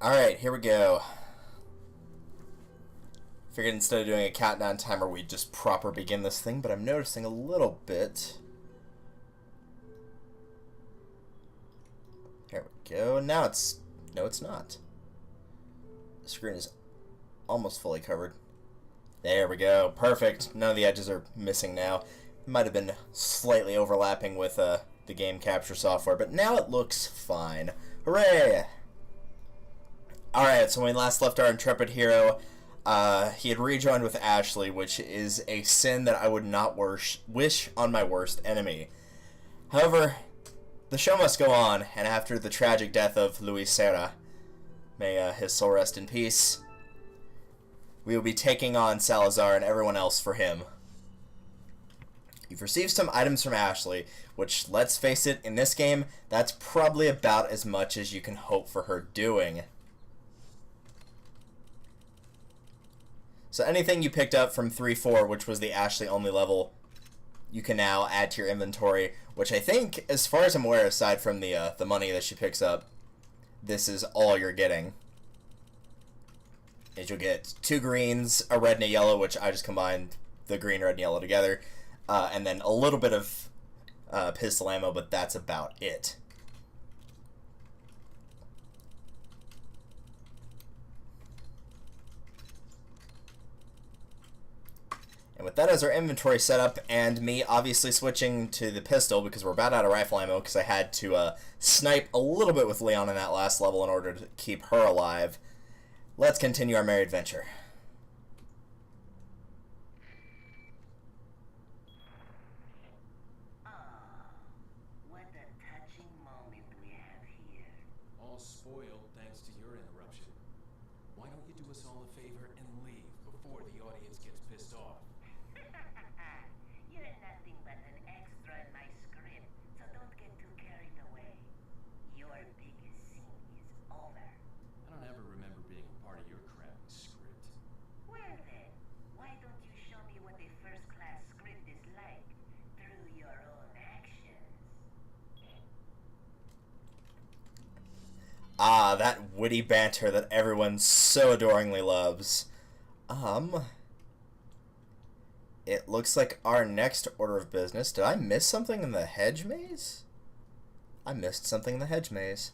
Alright, here we go. Figured instead of doing a countdown timer, we'd just proper begin this thing, but I'm noticing a little bit. Here we go. Now it's... No, it's not. The screen is almost fully covered. There we go. Perfect. None of the edges are missing now. It might have been slightly overlapping with the game capture software, but now it looks fine. Hooray! Alright, so when we last left our intrepid hero, he had rejoined with Ashley, which is a sin that I would not wish on my worst enemy. However, the show must go on, and after the tragic death of Luis Serra, may his soul rest in peace, we will be taking on Salazar and everyone else for him. You've received some items from Ashley, which, let's face it, in this game, that's probably about as much as you can hope for her doing. So anything you picked up from 3-4, which was the Ashley only level, you can now add to your inventory, which I think, as far as I'm aware, aside from the money that she picks up, this is all you're getting. Is you'll get 2 greens, a red and a yellow, which I just combined the green, red, and yellow together, and then a little bit of pistol ammo, but that's about it. And with that as our inventory setup, and me obviously switching to the pistol because we're about out of rifle ammo because I had to snipe a little bit with Leon in that last level in order to keep her alive, let's continue our merry adventure. What a touching moment we have here. All spoiled thanks to your interruption. Why don't you do us all a favor and leave before the audience gets pissed off? You're nothing but an extra in my script, so don't get too carried away. Your biggest scene is over. I don't ever remember being a part of your crappy script. Well then, why don't you show me what a first-class script is like through your own actions? Ah, that witty banter that everyone so adoringly loves. It looks like our next order of business. Did I miss something in the hedge maze? I missed something in the hedge maze.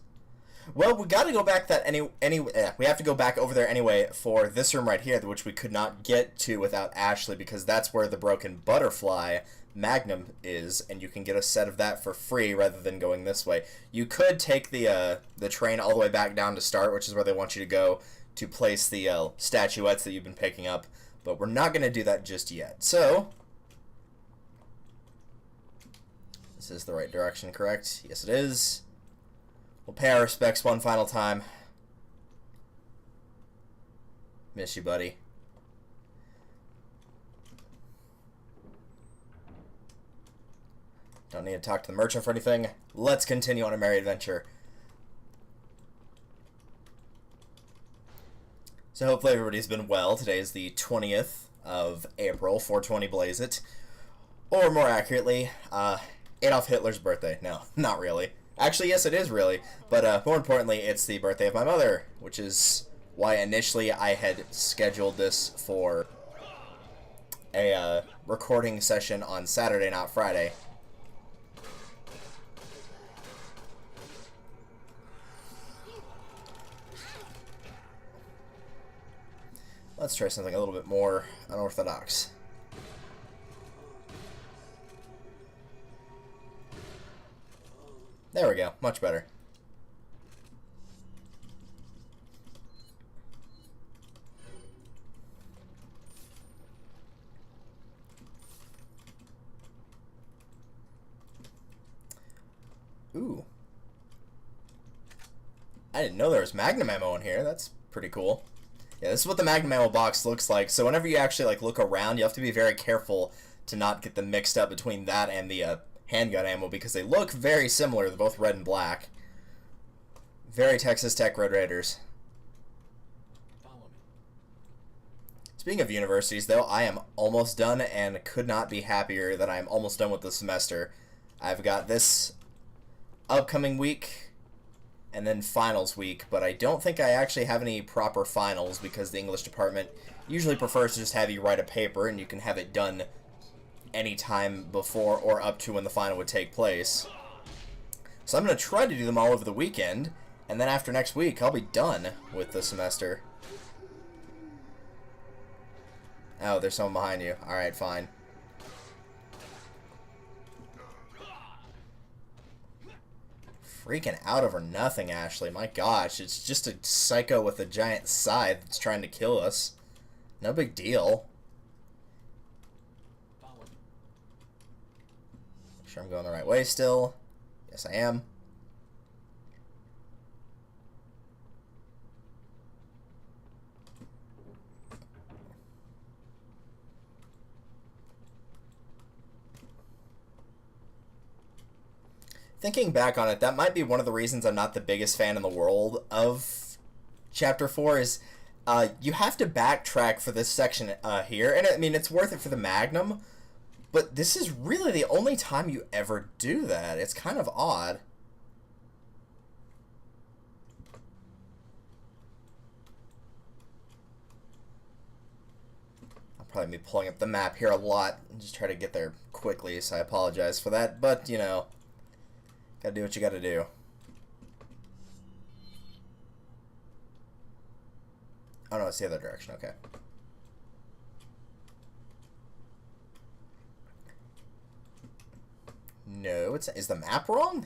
Well, we got to go back we have to go back over there anyway for this room right here, which we could not get to without Ashley because that's where the broken butterfly Magnum is, and you can get a set of that for free rather than going this way. You could take the train all the way back down to start, which is where they want you to go to place the statuettes that you've been picking up, but we're not going to do that just yet. So, this is the right direction, correct? Yes, it is. We'll pay our respects one final time. Miss you, buddy. Don't need to talk to the merchant for anything. Let's continue on a merry adventure. So hopefully everybody's been well. Today is the 20th of April, 420 Blaze It. Or more accurately, Adolf Hitler's birthday. No, not really. Actually, yes, it is really. But more importantly, it's the birthday of my mother, which is why initially I had scheduled this for a recording session on Saturday, not Friday. Let's try something a little bit more unorthodox. There we go, much better. Ooh. I didn't know there was Magnum ammo in here. That's pretty cool. Yeah, this is what the Magnum ammo box looks like. So whenever you actually look around, you have to be very careful to not get them mixed up between that and the handgun ammo because they look very similar. They're both red and black. Very Texas Tech Red Raiders. Follow me. Speaking of universities, though, I am almost done and could not be happier that I am almost done with the semester. I've got this upcoming week and then finals week, but I don't think I actually have any proper finals because the English department usually prefers to just have you write a paper and you can have it done anytime before or up to when the final would take place. So I'm going to try to do them all over the weekend, and then after next week I'll be done with the semester. Oh, there's someone behind you. Alright, fine. Freaking out over nothing, Ashley. My gosh, it's just a psycho with a giant scythe that's trying to kill us. No big deal. Make sure I'm going the right way still. Yes, I am. Thinking back on it, that might be one of the reasons I'm not the biggest fan in the world of Chapter 4 is you have to backtrack for this section here. And I mean, it's worth it for the Magnum, but this is really the only time you ever do that. It's kind of odd. I'll probably be pulling up the map here a lot and just try to get there quickly, so I apologize for that. But, you know, gotta do what you gotta do. Oh no, it's the other direction, okay. No, it's... Is the map wrong?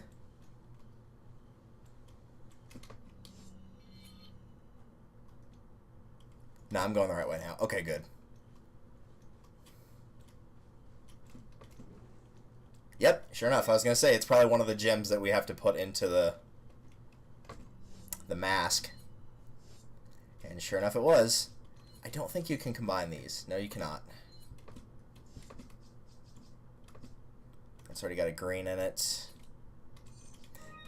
No, I'm going the right way now. Okay, good. Yep, sure enough. I was going to say, it's probably one of the gems that we have to put into the mask. And sure enough, it was. I don't think you can combine these. No, you cannot. It's already got a green in it.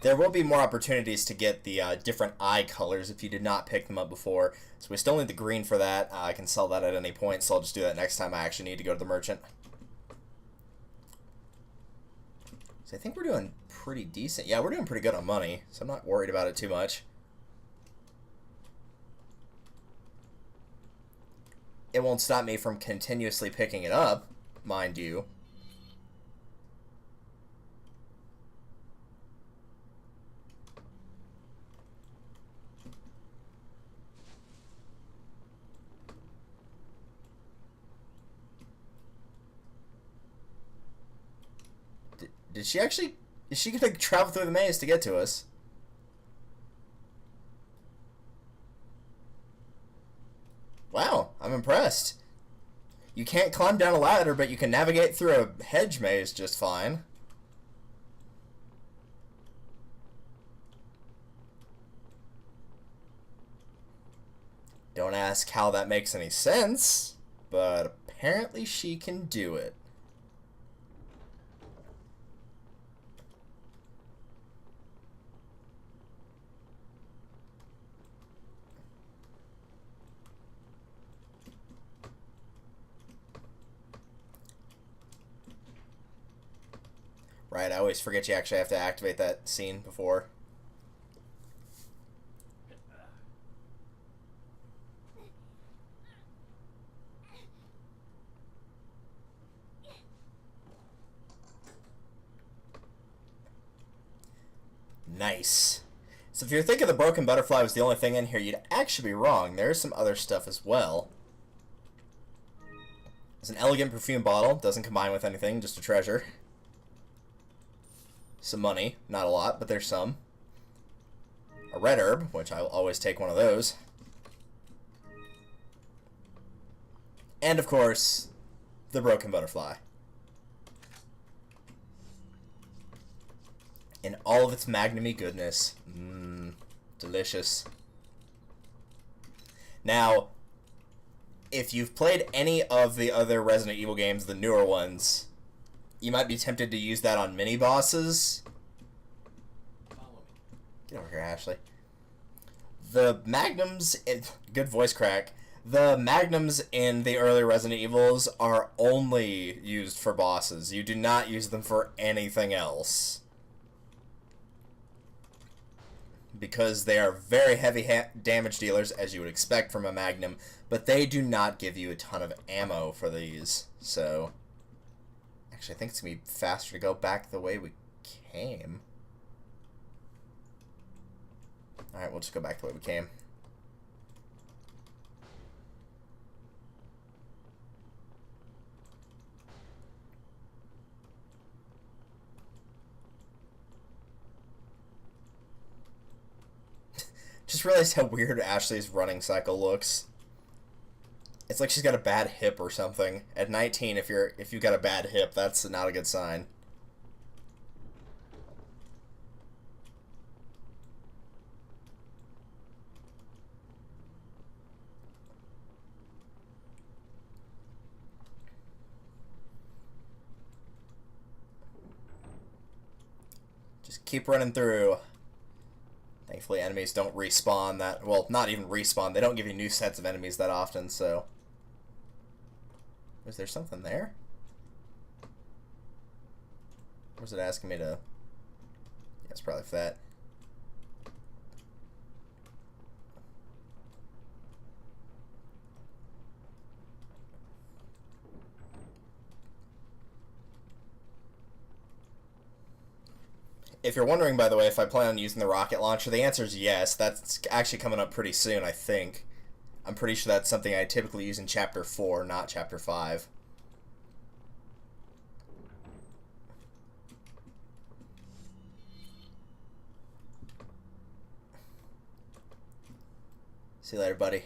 There will be more opportunities to get the different eye colors if you did not pick them up before. So we still need the green for that. I can sell that at any point, so I'll just do that next time I actually need to go to the merchant. So I think we're doing pretty decent. Yeah, we're doing pretty good on money, so I'm not worried about it too much. It won't stop me from continuously picking it up, mind you. Did she actually... Is she going to travel through the maze to get to us? Wow, I'm impressed. You can't climb down a ladder, but you can navigate through a hedge maze just fine. Don't ask how that makes any sense, but apparently she can do it. Right, I always forget you actually have to activate that scene before. Nice. So if you're thinking the broken butterfly was the only thing in here, you'd actually be wrong. There's some other stuff as well. There's an elegant perfume bottle. Doesn't combine with anything, just a treasure. Some money. Not a lot, but there's some. A red herb, which I'll always take one of those. And, of course, the broken butterfly. In all of its magnum-y goodness. Mmm, delicious. Now, if you've played any of the other Resident Evil games, the newer ones, you might be tempted to use that on mini-bosses. Get over here, Ashley. The magnums... Good voice crack. The magnums in the early Resident Evils are only used for bosses. You do not use them for anything else. because they are very heavy damage dealers, as you would expect from a Magnum, but they do not give you a ton of ammo for these. So, actually, I think it's going to be faster to go back the way we came. Alright, we'll just go back the way we came. Just realized how weird Ashley's running cycle looks. It's like she's got a bad hip or something. At 19, if you've got a bad hip, that's not a good sign. Just keep running through. Thankfully, enemies don't respawn that... Well, not even respawn. They don't give you new sets of enemies that often, so... Was there something there? Or was it asking me to... Yeah, it's probably for that. If you're wondering, by the way, if I plan on using the rocket launcher, the answer is yes. That's actually coming up pretty soon, I think. I'm pretty sure that's something I typically use in Chapter 4, not Chapter 5. See you later, buddy.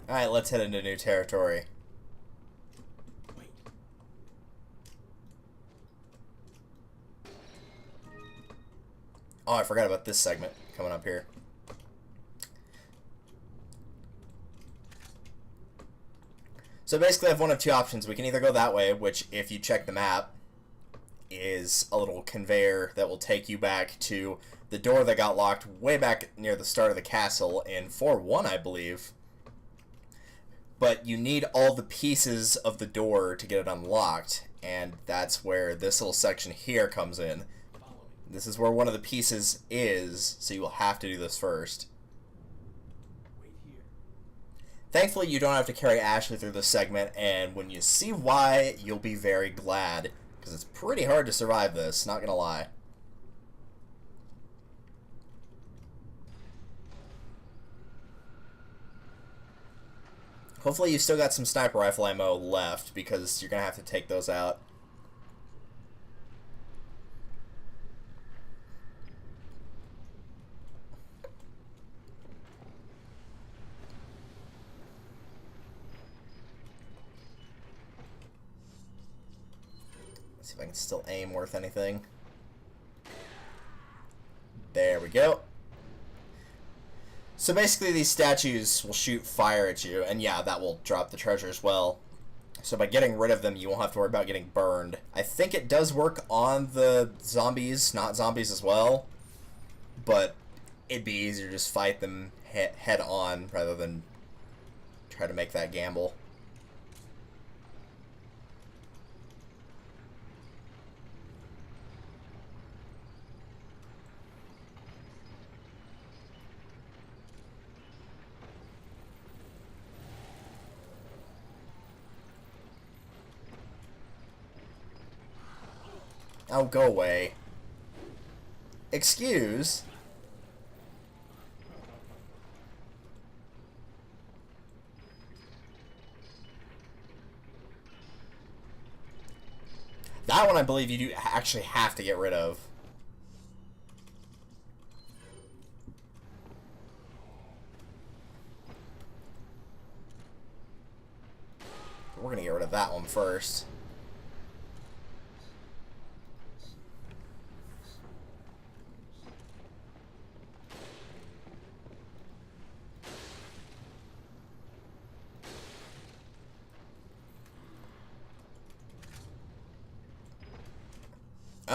Alright, let's head into new territory. Wait. Oh, I forgot about this segment coming up here. So basically I have one of two options. We can either go that way, which if you check the map, is a little conveyor that will take you back to the door that got locked way back near the start of the castle in 4-1, I believe. But you need all the pieces of the door to get it unlocked, and that's where this little section here comes in. This is where one of the pieces is, so you will have to do this first. Wait here. Thankfully, you don't have to carry Ashley through this segment, and when you see why, you'll be very glad, because it's pretty hard to survive this, not gonna lie. Hopefully you still got some sniper rifle ammo left, because you're gonna have to take those out. Let's see if I can still aim worth anything. There we go. So basically these statues will shoot fire at you, and yeah, that will drop the treasure as well. So by getting rid of them, you won't have to worry about getting burned. I think it does work on the zombies, not zombies as well, but it'd be easier to just fight them head on rather than try to make that gamble. Oh, go away. Excuse? That one I believe you do actually have to get rid of. We're gonna get rid of that one first.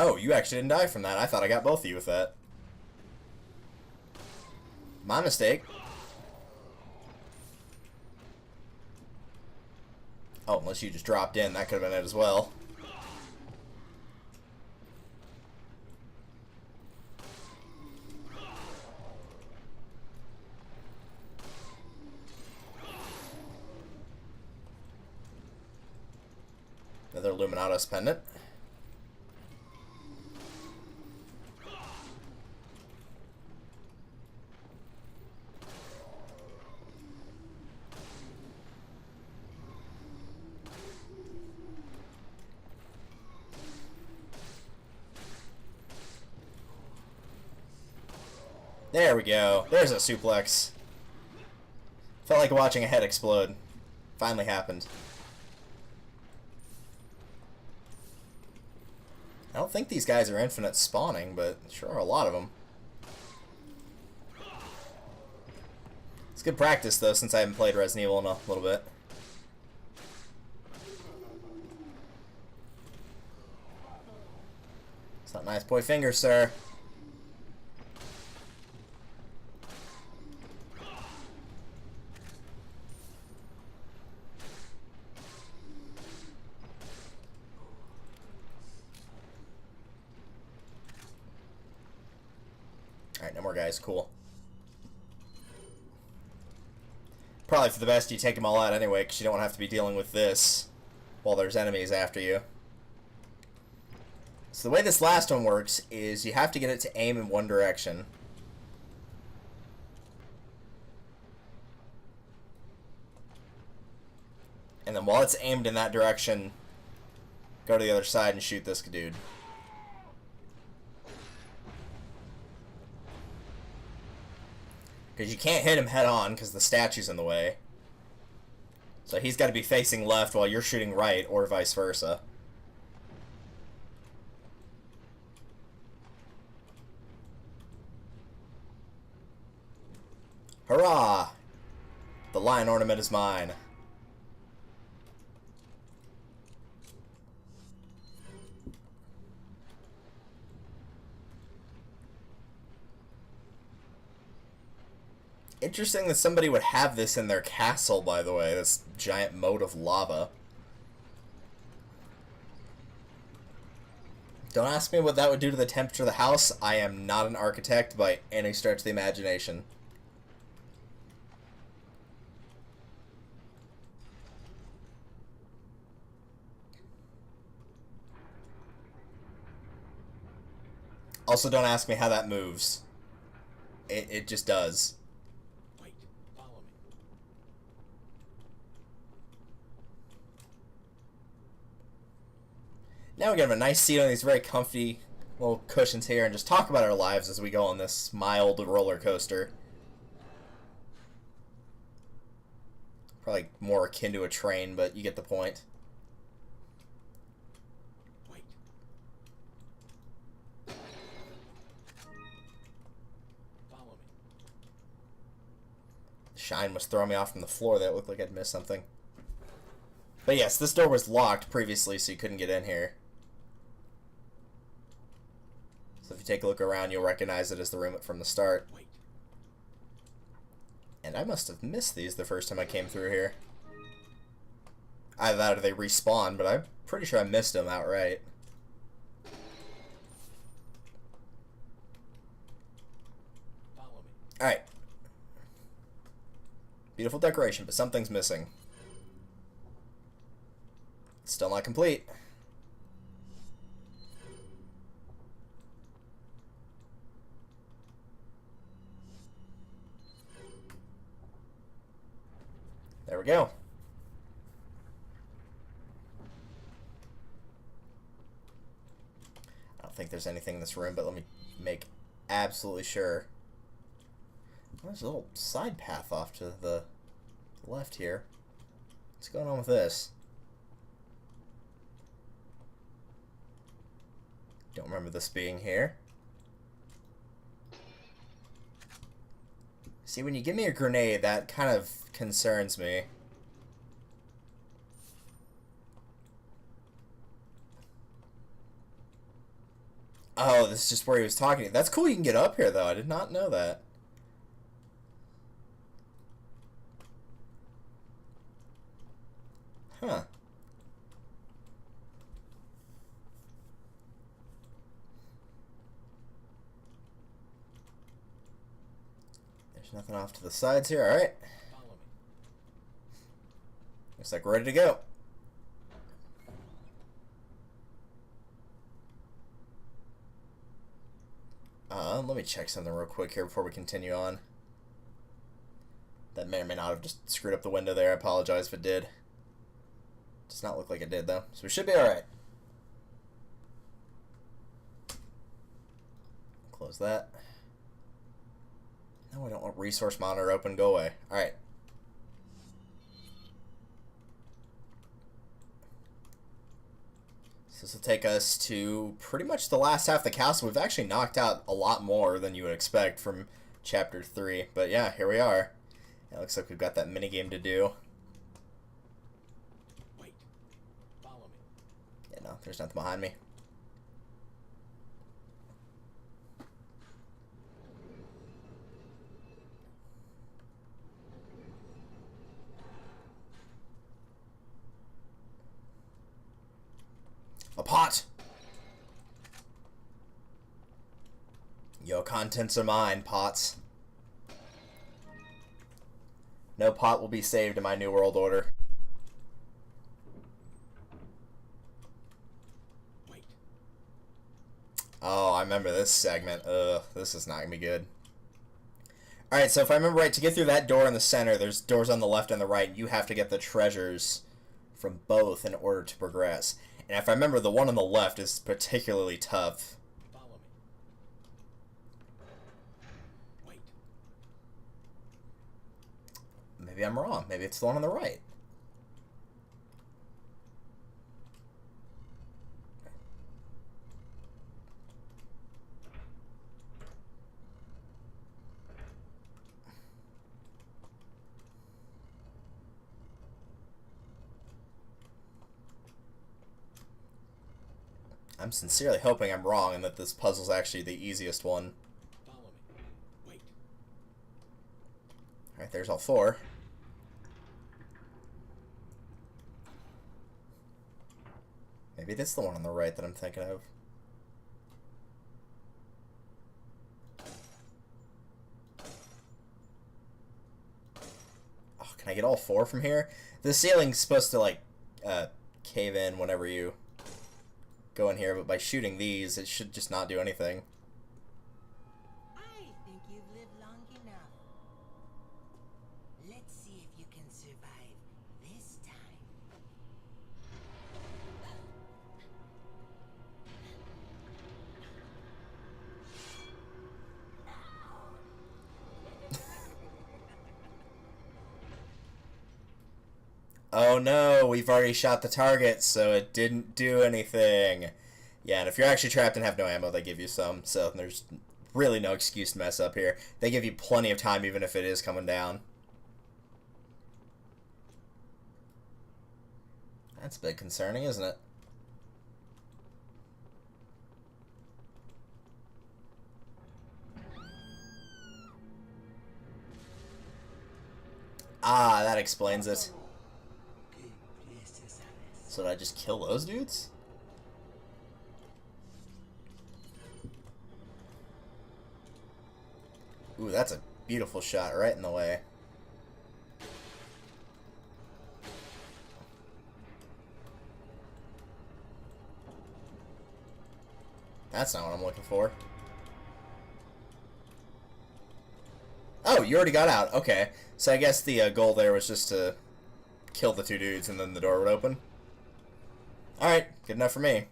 Oh, you actually didn't die from that. I thought I got both of you with that. My mistake. Oh, unless you just dropped in, that could have been it as well. Another Luminatus pendant. There we go. There's a suplex. Felt like watching a head explode. Finally happened. I don't think these guys are infinite spawning, but sure are a lot of them. It's good practice, though, since I haven't played Resident Evil in a little bit. It's not nice boy finger, sir. Alright, no more guys. Cool. Probably for the best you take them all out anyway, because you don't have to be dealing with this while there's enemies after you. So the way this last one works is you have to get it to aim in one direction. And then while it's aimed in that direction, go to the other side and shoot this dude. Because you can't hit him head on because the statue's in the way. So he's got to be facing left while you're shooting right, or vice versa. Hurrah! The lion ornament is mine. Interesting that somebody would have this in their castle, by the way, this giant moat of lava. Don't ask me what that would do to the temperature of the house. I am not an architect by any stretch of the imagination. Also, don't ask me how that moves. It just does. Now we get a nice seat on these very comfy little cushions here and just talk about our lives as we go on this mild roller coaster. Probably more akin to a train, but you get the point. Wait. Follow me. Shine was throwing me off from the floor. That looked like I'd missed something. But yes, this door was locked previously, so you couldn't get in here. So if you take a look around, you'll recognize it as the room from the start. Wait. And I must have missed these the first time I came through here. Either that or they respawn, but I'm pretty sure I missed them outright. Follow me. Alright. Beautiful decoration, but something's missing. It's still not complete. There we go. I don't think there's anything in this room, but let me make absolutely sure. There's a little side path off to the left here. What's going on with this? Don't remember this being here. See, when you give me a grenade, that kind of concerns me. Oh, this is just where he was talking. That's cool you can get up here, though. I did not know that. Huh. There's nothing off to the sides here. Alright. Follow me. Looks like we're ready to go. Let me check something real quick here before we continue on. That may or may not have just screwed up the window there. I apologize if it did. Does not look like it did, though. So we should be alright. Close that. No, I don't want resource monitor open. Go away. Alright. So this will take us to pretty much the last half of the castle. We've actually knocked out a lot more than you would expect from Chapter 3. But yeah, here we are. It looks like we've got that minigame to do. Wait. Follow me. Yeah, no, there's nothing behind me. A pot! Your contents are mine, pots. No pot will be saved in my New World Order. Wait. Oh, I remember this segment. Ugh, this is not gonna be good. Alright, so if I remember right, to get through that door in the center, there's doors on the left and the right. You have to get the treasures from both in order to progress. And if I remember, the one on the left is particularly tough. Follow me. Wait. Maybe I'm wrong. Maybe it's the one on the right. I'm sincerely hoping I'm wrong and that this puzzle's actually the easiest one. Follow me. Wait. Alright, there's all four. Maybe this is the one on the right that I'm thinking of. Oh, can I get all four from here? The ceiling's supposed to, like, cave in whenever you go in here, but by shooting these, it should just not do anything. I think you've lived long enough. Let's see if you can survive this time. Oh no, we've already shot the target, so it didn't do anything. Yeah, and if you're actually trapped and have no ammo, they give you some, so there's really no excuse to mess up here. They give you plenty of time even if it is coming down. That's a bit concerning, isn't it? Ah, that explains it. So did I just kill those dudes? Ooh, that's a beautiful shot right in the way. That's not what I'm looking for. Oh, you already got out. Okay. So I guess the goal there was just to kill the two dudes and then the door would open. Alright, good enough for me.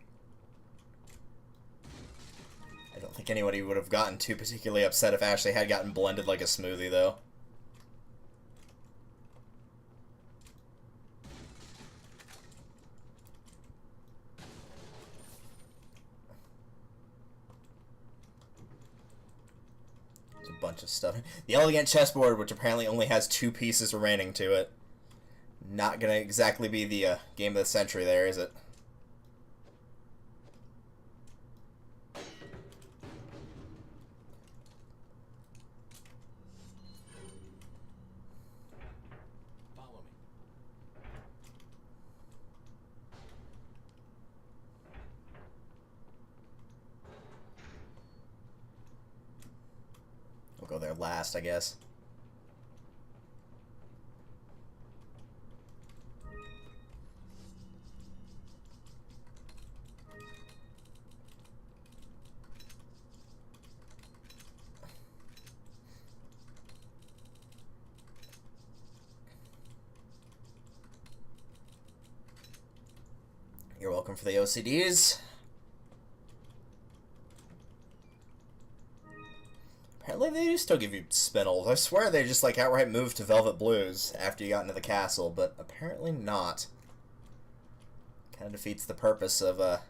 I don't think anybody would have gotten too particularly upset if Ashley had gotten blended like a smoothie, though. There's a bunch of stuff. The elegant chessboard, which apparently only has 2 pieces remaining to it. Not gonna exactly be the game of the century there, is it? Follow me. We'll go there last, I guess. You're welcome for the OCDs. Apparently they do still give you spinels. I swear they just like outright moved to Velvet Blues after you got into the castle, but apparently not. Kind of defeats the purpose of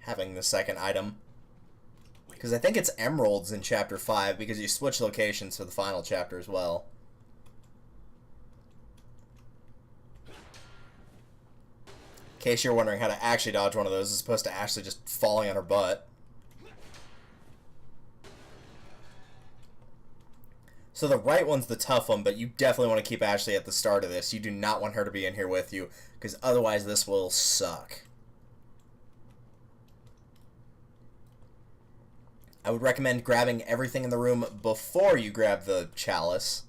having the second item. Because I think it's emeralds in Chapter 5, because you switch locations for the final chapter as well. In case you're wondering how to actually dodge one of those, as opposed to Ashley just falling on her butt. So the right one's the tough one, but you definitely want to keep Ashley at the start of this. You do not want her to be in here with you, because otherwise this will suck. I would recommend grabbing everything in the room before you grab the chalice.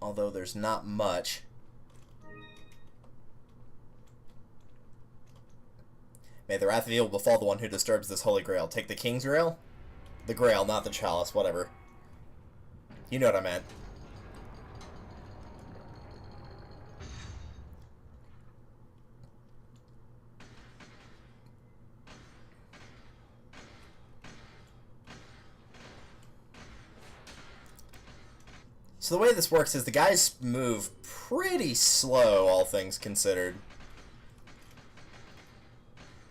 Although there's not much. May the wrath of evil befall the one who disturbs this holy grail. Take the king's grail? The grail, not the chalice, whatever. You know what I meant. So the way this works is the guys move pretty slow, all things considered.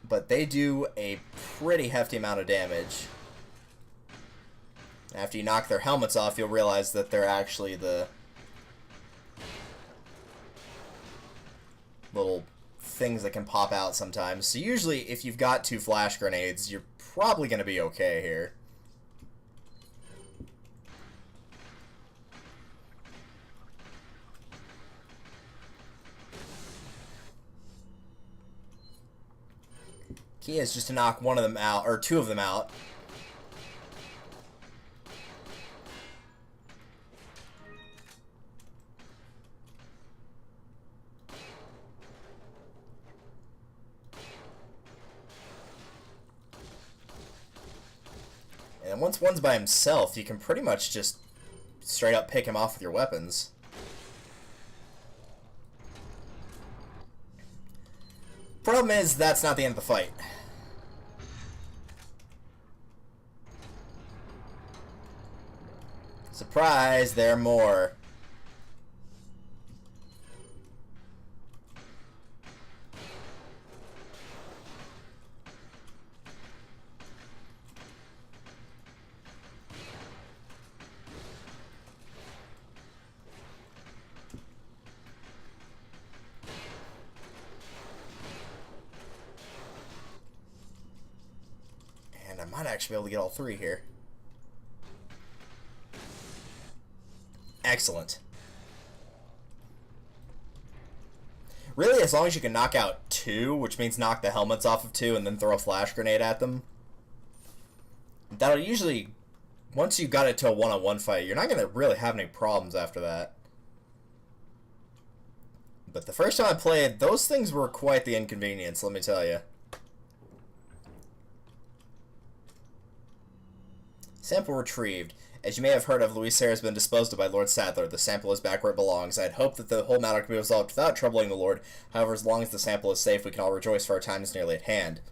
But they do a pretty hefty amount of damage. After you knock their helmets off, you'll realize that they're actually the little things that can pop out sometimes. So usually, if you've got 2 flash grenades, you're probably going to be okay here. Key is just to knock one of them out, or 2 of them out. And once one's by himself, you can pretty much just straight up pick him off with your weapons. Problem is, that's not the end of the fight. Surprise, there are more. And I might actually be able to get all 3 here. Excellent. Really, as long as you can knock out 2, which means knock the helmets off of 2 and then throw a flash grenade at them, that'll usually, once you got it to a one-on-one fight, you're not going to really have any problems after that. But the first time I played, those things were quite the inconvenience, let me tell you. Sample retrieved. As you may have heard of, Louisaire has been disposed of by Lord Sadler. The sample is back where it belongs. I had hoped that the whole matter could be resolved without troubling the Lord. However, as long as the sample is safe, we can all rejoice, for our time is nearly at hand.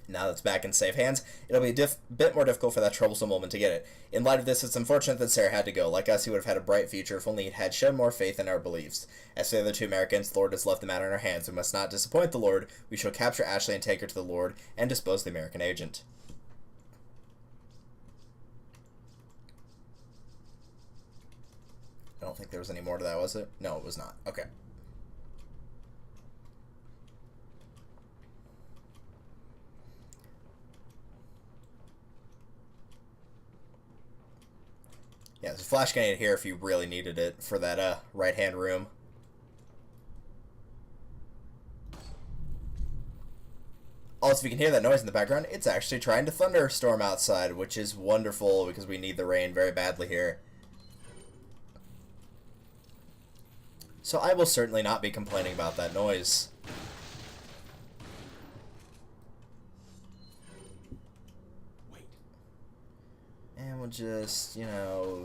Now that it's back in safe hands, it'll be a bit more difficult for that troublesome woman to get it. In light of this, it's unfortunate that Sarah had to go. Like us, he would have had a bright future if only he had shown more faith in our beliefs. As for the other 2 Americans, the Lord has left the matter in our hands. We must not disappoint the Lord. We shall capture Ashley and take her to the Lord and dispose of the American agent. I don't think there was any more to that, was it? No, it was not. Okay. Yeah, there's a flash grenade here if you really needed it for that right-hand room. Also, if you can hear that noise in the background, it's actually trying to thunderstorm outside, which is wonderful because we need the rain very badly here. So I will certainly not be complaining about that noise. Wait. And we'll just, you know,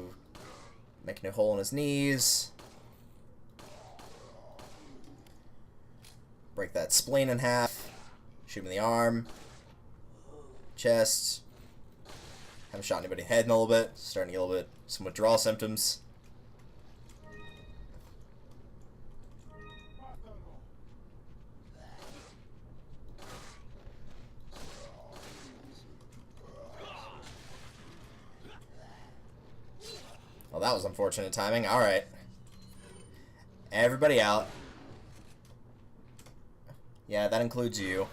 make a new hole in his knees. Break Break that spleen in half. Shoot him in the arm. Chest. Haven't shot anybody in the head in a little bit. Starting to get a little bit some withdrawal symptoms. Well, that was unfortunate timing. Alright. Everybody out. Yeah, that includes you.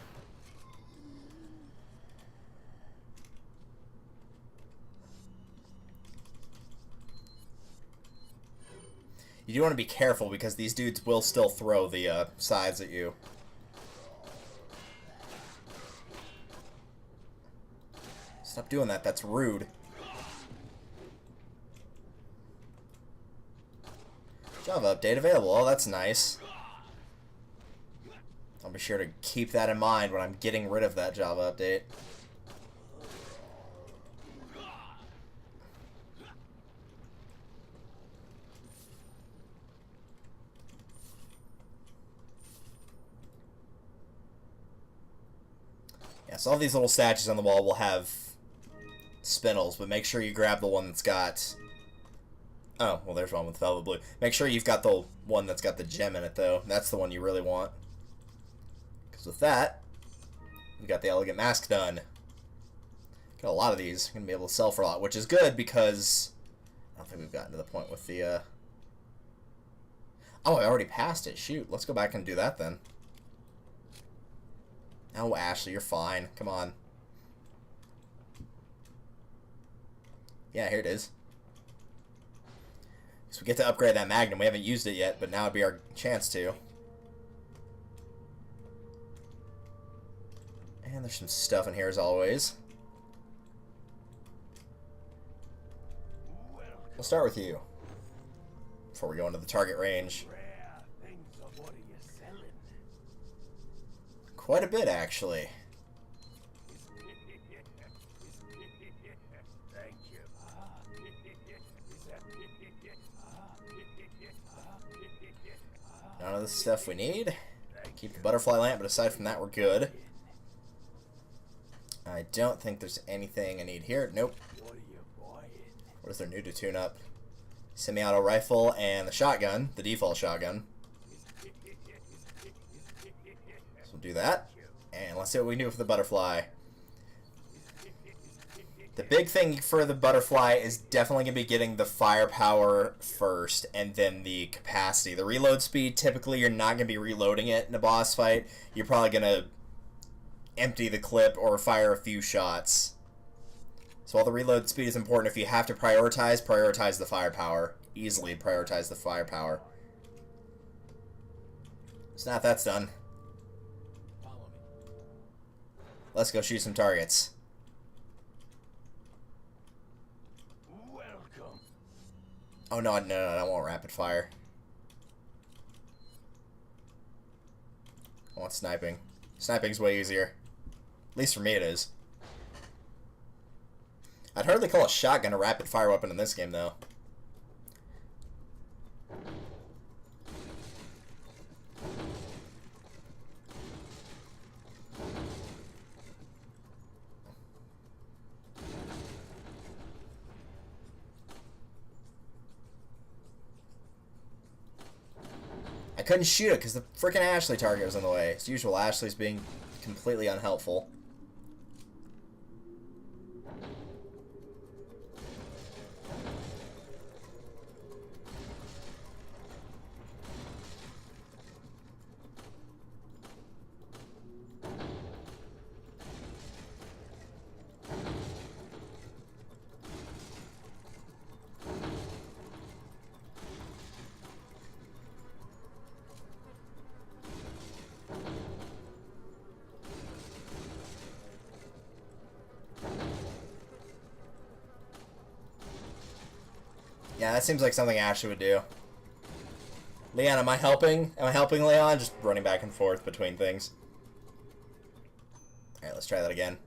You do want to be careful because these dudes will still throw the sides at you. Stop doing that. That's rude. Java update available. Oh, that's nice. I'll be sure to keep that in mind when I'm getting rid of that Java update. Yeah, so all these little statues on the wall will have spindles, but make sure you grab the one that's got... Oh, well, there's one with Velvet Blue. Make sure you've got the one that's got the gem in it, though. That's the one you really want. Because with that, we've got the Elegant Mask done. Got a lot of these. Going to be able to sell for a lot, which is good because... I don't think we've gotten to the point with the... Oh, I already passed it. Shoot, let's go back and do that then. Oh, Ashley, you're fine. Come on. Yeah, here it is. So we get to upgrade that Magnum. We haven't used it yet, but now would be our chance to. And there's some stuff in here as always. We'll start with you. Before we go into the target range. Quite a bit, actually. None of the stuff we need. Keep the butterfly lamp, but aside from that, we're good. I don't think there's anything I need here. Nope. What is there new to tune up? Semi-auto rifle and the shotgun, the default shotgun. So we'll do that. And let's see what we can do with the butterfly. The big thing for the butterfly is definitely going to be getting the firepower first and then the capacity. The reload speed, typically you're not going to be reloading it in a boss fight. You're probably going to empty the clip or fire a few shots. So while the reload speed is important, if you have to prioritize the firepower. Easily prioritize the firepower. So now that's done. Follow me. Let's go shoot some targets. Welcome. Oh, no, I want rapid fire. I want sniping. Sniping's way easier. At least for me it is. I'd hardly call a shotgun a rapid fire weapon in this game, though. I couldn't shoot it because the freaking Ashley target was in the way. As usual, Ashley's being completely unhelpful. Yeah, that seems like something Ashley would do. Leon, am I helping? Am I helping Leon? Just running back and forth between things. Alright, let's try that again.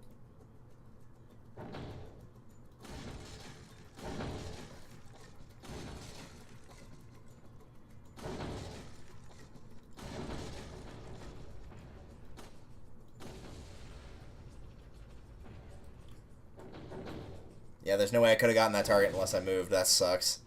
Yeah, there's no way I could have gotten that target unless I moved. That sucks.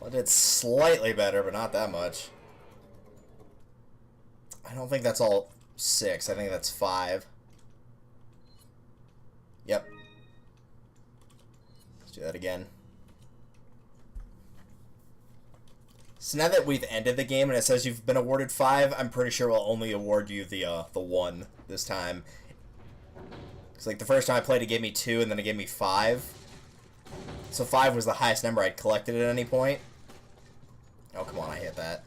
Well, I did slightly better, but not that much. I don't think that's all 6. I think that's 5. Yep. Let's do that again. So now that we've ended the game and it says you've been awarded 5, I'm pretty sure we'll only award you the 1 this time. Because like the first time I played, it gave me 2, and then it gave me 5. So 5 was the highest number I'd collected at any point. Oh, come on, I hit that.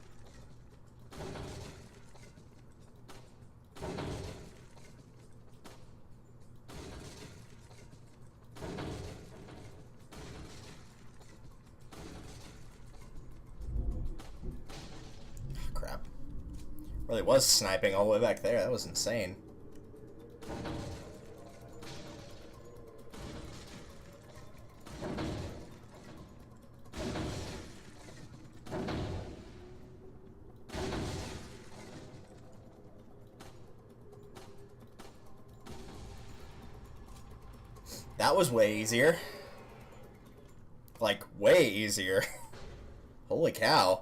Oh, crap. Really was sniping all the way back there. That was insane. That was way easier. Like, way easier. Holy cow.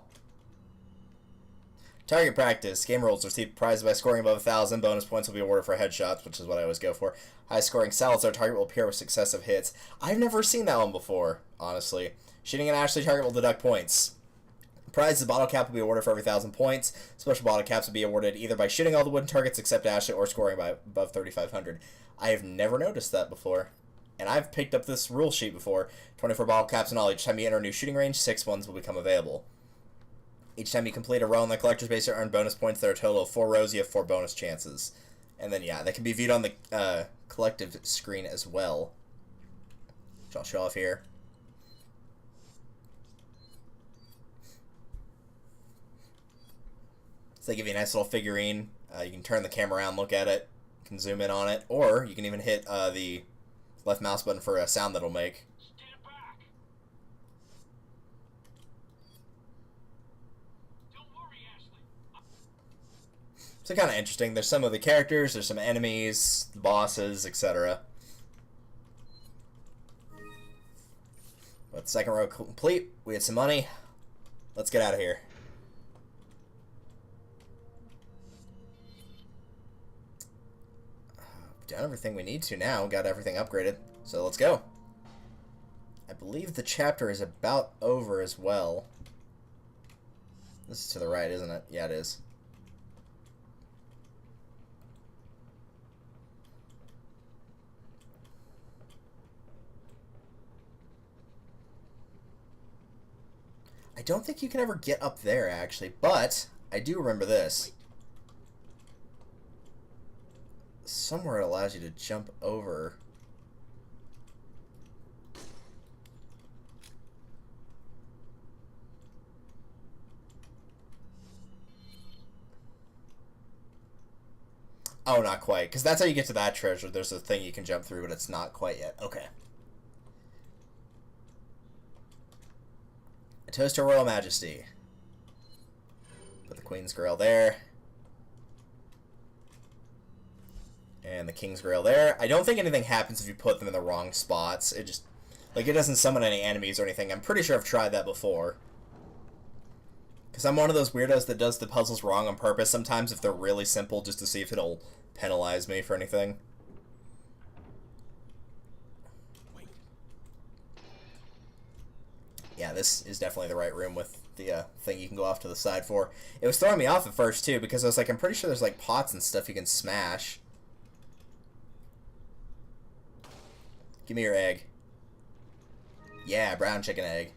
Target practice. Game rules. Receive prizes by scoring above 1,000. Bonus points will be awarded for headshots, which is what I always go for. High scoring salads. Our target will appear with successive hits. I've never seen that one before, honestly. Shooting an Ashley target will deduct points. Prizes. Bottle cap will be awarded for every 1,000 points. Special bottle caps will be awarded either by shooting all the wooden targets except Ashley or scoring by above 3,500. I have never noticed that before. And I've picked up this rule sheet before. 24 bottle caps in all. Each time you enter a new shooting range, 6 ones will become available. Each time you complete a row on the collector's base, you earn bonus points. There are a total of 4 rows. You have 4 bonus chances. And then, yeah, that can be viewed on the collective screen as well. Which I'll show off here. So they give you a nice little figurine. You can turn the camera around, look at it. You can zoom in on it. Or you can even hit the left mouse button for a sound that'll make. Stand back. Don't worry, Ashley. So kind of interesting. There's some of the characters, there's some enemies, bosses, etc. But second row complete. We had some money. Let's get out of here. Done everything we need to now. Got everything upgraded. So let's go. I believe the chapter is about over as well. This is to the right, isn't it? Yeah, it is. I don't think you can ever get up there, actually, but I do remember this. Somewhere it allows you to jump over. Oh, not quite. Because that's how you get to that treasure. There's a thing you can jump through, but it's not quite yet. Okay. A toast to Her Royal Majesty. Put the Queen's Grail there. And the King's Grail there. I don't think anything happens if you put them in the wrong spots. It just, like, it doesn't summon any enemies or anything. I'm pretty sure I've tried that before. Because I'm one of those weirdos that does the puzzles wrong on purpose sometimes if they're really simple, just to see if it'll penalize me for anything. Wait. Yeah, this is definitely the right room with the thing you can go off to the side for. It was throwing me off at first, too, because I was like, I'm pretty sure there's, like, pots and stuff you can smash. Give me your egg. Yeah, brown chicken egg.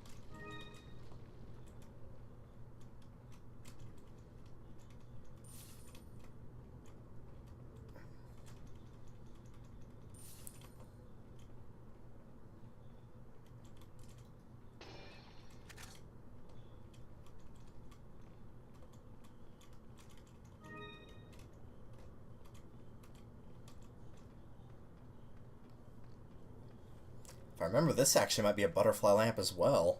If I remember, this actually might be a butterfly lamp as well.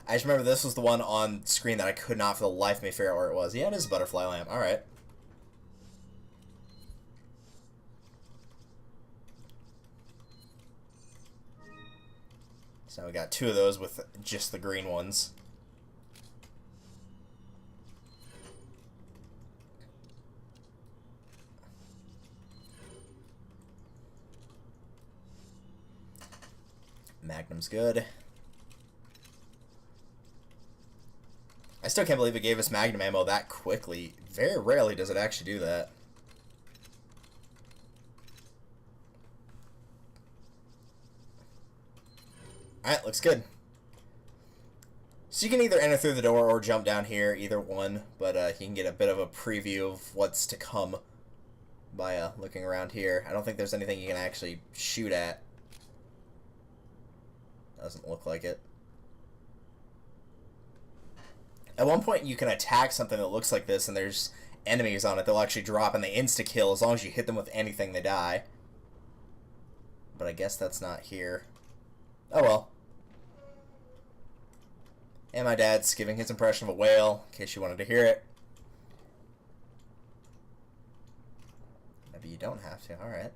I just remember this was the one on screen that I could not for the life of me figure out where it was. Yeah, it is a butterfly lamp. Alright. So we got 2 of those with just the green ones. Magnum's good. I still can't believe it gave us Magnum ammo that quickly. Very rarely does it actually do that. Alright, looks good. So you can either enter through the door or jump down here, either one, but you can get a bit of a preview of what's to come by looking around here. I don't think there's anything you can actually shoot at. Doesn't look like it. At one point you can attack something that looks like this and there's enemies on it. They'll actually drop and they insta-kill. As long as you hit them with anything, they die. But I guess that's not here. Oh well. And my dad's giving his impression of a whale, in case you wanted to hear it. Maybe you don't have to. Alright.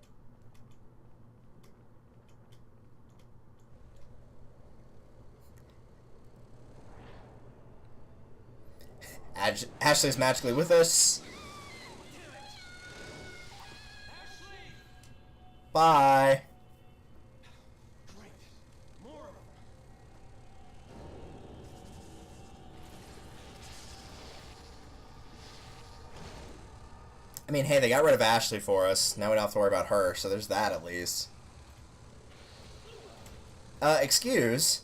Ashley's magically with us. Bye. I mean, hey, they got rid of Ashley for us. Now we don't have to worry about her, so there's that at least. Excuse?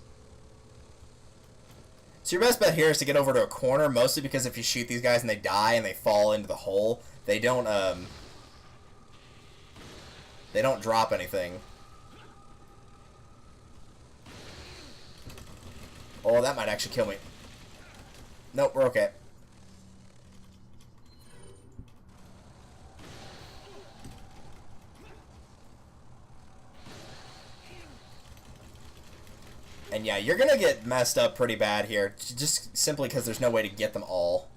So your best bet here is to get over to a corner, mostly because if you shoot these guys and they die and they fall into the hole, they don't drop anything. Oh, that might actually kill me. Nope, we're okay. And yeah, you're gonna get messed up pretty bad here, just simply because there's no way to get them all.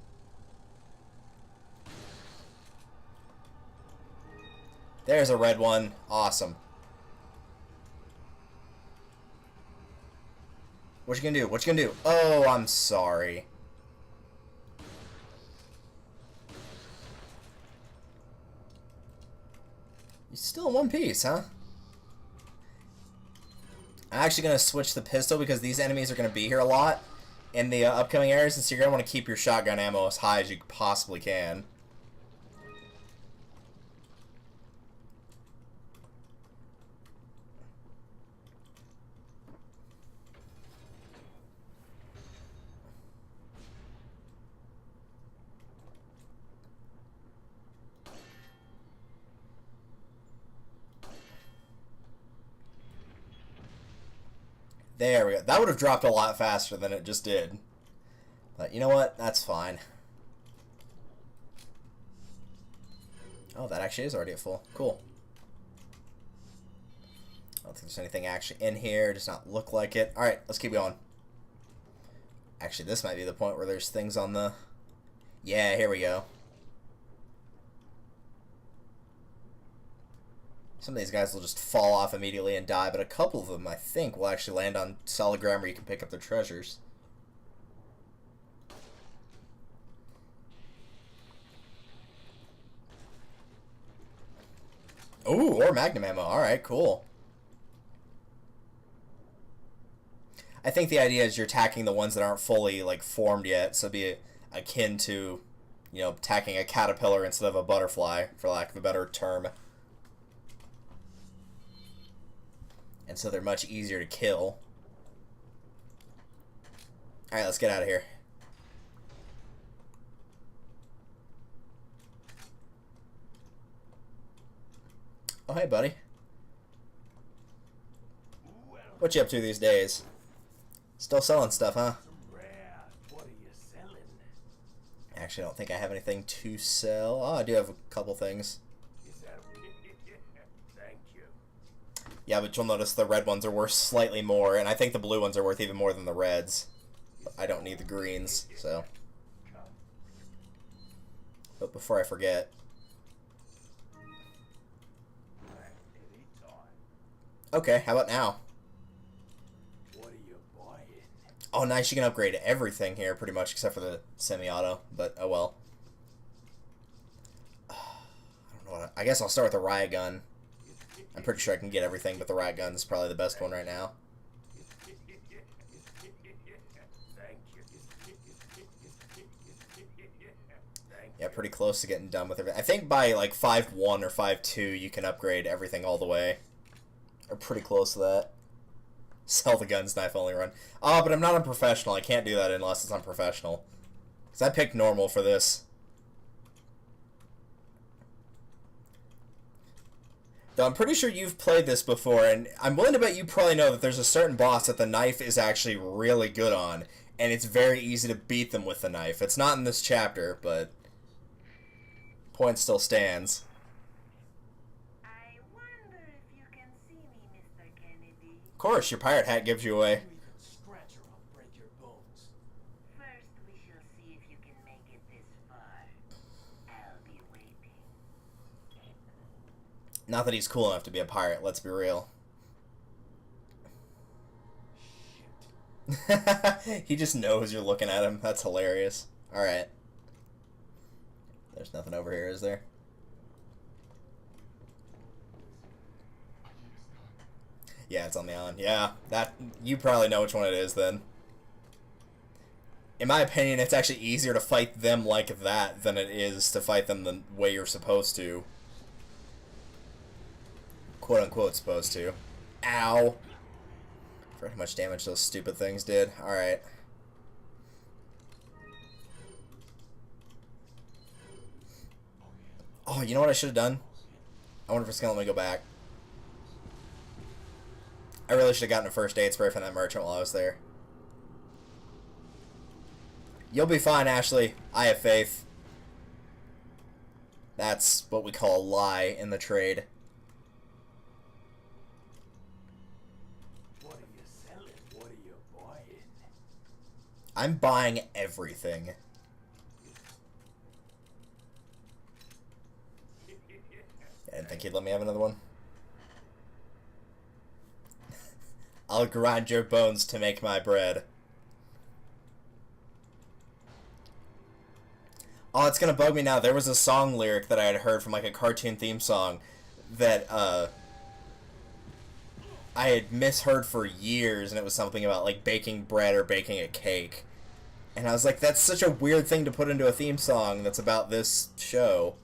There's a red one. Awesome. What you gonna do? What you gonna do? Oh, I'm sorry. You're still in one piece, huh? I'm actually going to switch the pistol because these enemies are going to be here a lot in the upcoming areas, and so you're going to want to keep your shotgun ammo as high as you possibly can. There we go. That would have dropped a lot faster than it just did. But you know what? That's fine. Oh, that actually is already at full. Cool. I don't think there's anything actually in here. It does not look like it. Alright, let's keep going. Actually, this might be the point where there's things on the... Yeah, here we go. Some of these guys will just fall off immediately and die, but a couple of them, I think, will actually land on solid ground where you can pick up their treasures. Ooh, or Magnum ammo. Alright, cool. I think the idea is you're attacking the ones that aren't fully, like, formed yet, so it'd be akin to, you know, attacking a caterpillar instead of a butterfly, for lack of a better term. and so they're much easier to kill. Alright, let's get out of here. Oh, hey, buddy. What you up to these days? Still selling stuff, huh? What are you selling? Actually, I don't think I have anything to sell. Oh, I do have a couple things. Is that thank you. Yeah, but you'll notice the red ones are worth slightly more, and I think the blue ones are worth even more than the reds. But I don't need the greens, so. But before I forget. Okay, how about now? What are you buying? Oh, nice, you can upgrade everything here, pretty much, except for the semi-auto, but oh well. I don't know what I guess I'll start with the riot gun. I'm pretty sure I can get everything, but the riot gun is probably the best one right now. Yeah, pretty close to getting done with everything. I think by like 5.1 or 5.2 you can upgrade everything all the way. Or pretty close to that. Sell the guns, knife only run. Oh, but I'm not a professional. I can't do that unless it's on professional. Because I picked normal for this. Though I'm pretty sure you've played this before, and I'm willing to bet you probably know that there's a certain boss that the knife is actually really good on, and it's very easy to beat them with the knife. It's not in this chapter, but point still stands. I wonder if you can see me, Mr. Kennedy. Of course, your pirate hat gives you away. You even scratch or I'll break your bones. First, we shall see if you can make it this far. I'll be waiting. Not that he's cool enough to be a pirate, let's be real. Shit. He just knows you're looking at him. That's hilarious. Alright. There's nothing over here, is there? Yeah, it's on the island. Yeah, that you probably know which one it is then. In my opinion, it's actually easier to fight them like that than it is to fight them the way you're supposed to. Quote unquote supposed to. Ow! For how much damage those stupid things did. Alright. Oh, you know what I should have done? I wonder if it's going to let me go back. I really should have gotten a first aid spray from that merchant while I was there. You'll be fine, Ashley. I have faith. That's what we call a lie in the trade. What are you selling? What are you buying? I'm buying everything. I didn't think he'd let me have another one. I'll grind your bones to make my bread. Oh, it's gonna bug me now. There was a song lyric that I had heard from like a cartoon theme song that I had misheard for years, and it was something about like baking bread or baking a cake. And I was like, that's such a weird thing to put into a theme song that's about this show.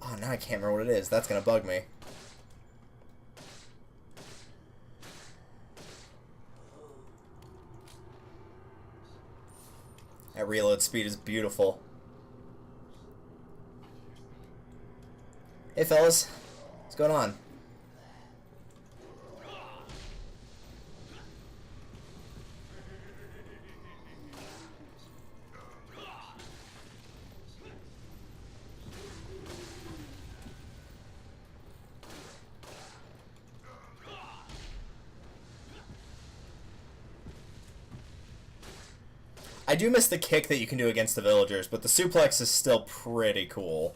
Oh, now I can't remember what it is. That's gonna bug me. That reload speed is beautiful. Hey fellas, what's going on? I do miss the kick that you can do against the villagers, but the suplex is still pretty cool.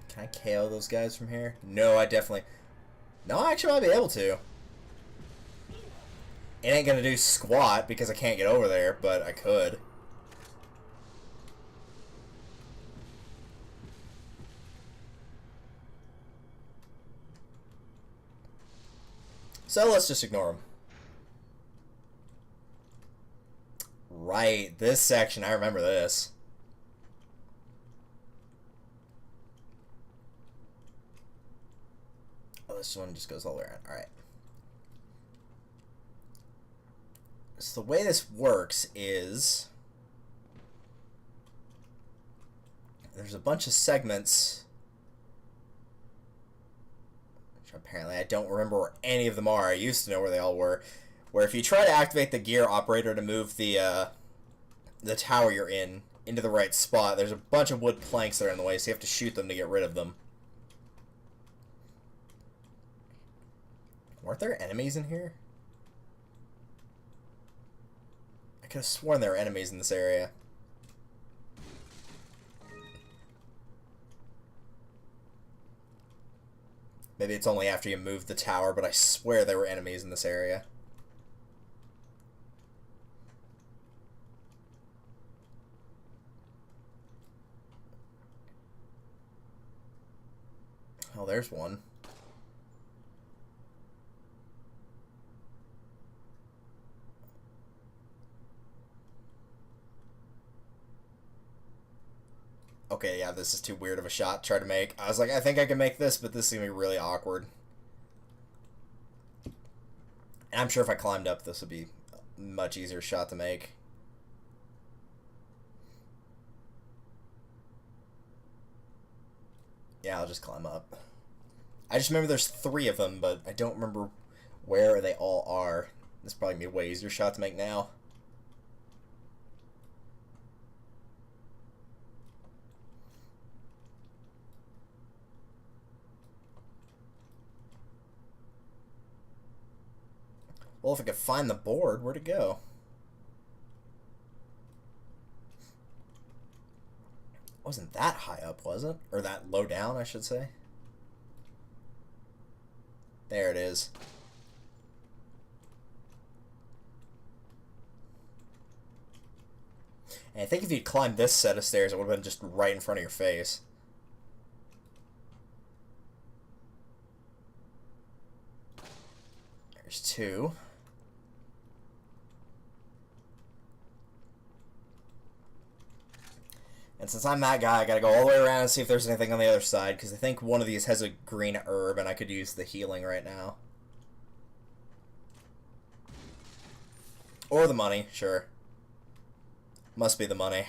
Can I KO those guys from here? No, I definitely... No, I actually might be able to. It ain't gonna do squat because I can't get over there, but I could. So let's just ignore him. Right, this section, I remember this. Oh, this one just goes all the way around. Alright. So the way this works is there's a bunch of segments, which apparently I don't remember where any of them are. I used to know where they all were. Where if you try to activate the gear operator to move the tower you're in into the right spot, there's a bunch of wood planks that are in the way, so you have to shoot them to get rid of them. Weren't there enemies in here? I could have sworn there were enemies in this area. Maybe it's only after you move the tower, but I swear there were enemies in this area. Oh, there's one. Okay, yeah, this is too weird of a shot to try to make. I was like, I think I can make this, but this is going to be really awkward. And I'm sure if I climbed up, this would be a much easier shot to make. Yeah, I'll just climb up. I just remember there's 3 of them, but I don't remember where they all are. This is probably going to be a way easier shot to make now. Well, if I could find the board, where'd it go? Wasn't that high up, was it? Or that low down, I should say. There it is. And I think if you'd climbed this set of stairs, it would have been just right in front of your face. There's 2. And since I'm that guy, I gotta go all the way around and see if there's anything on the other side, because I think one of these has a green herb, and I could use the healing right now. Or the money, sure. Must be the money.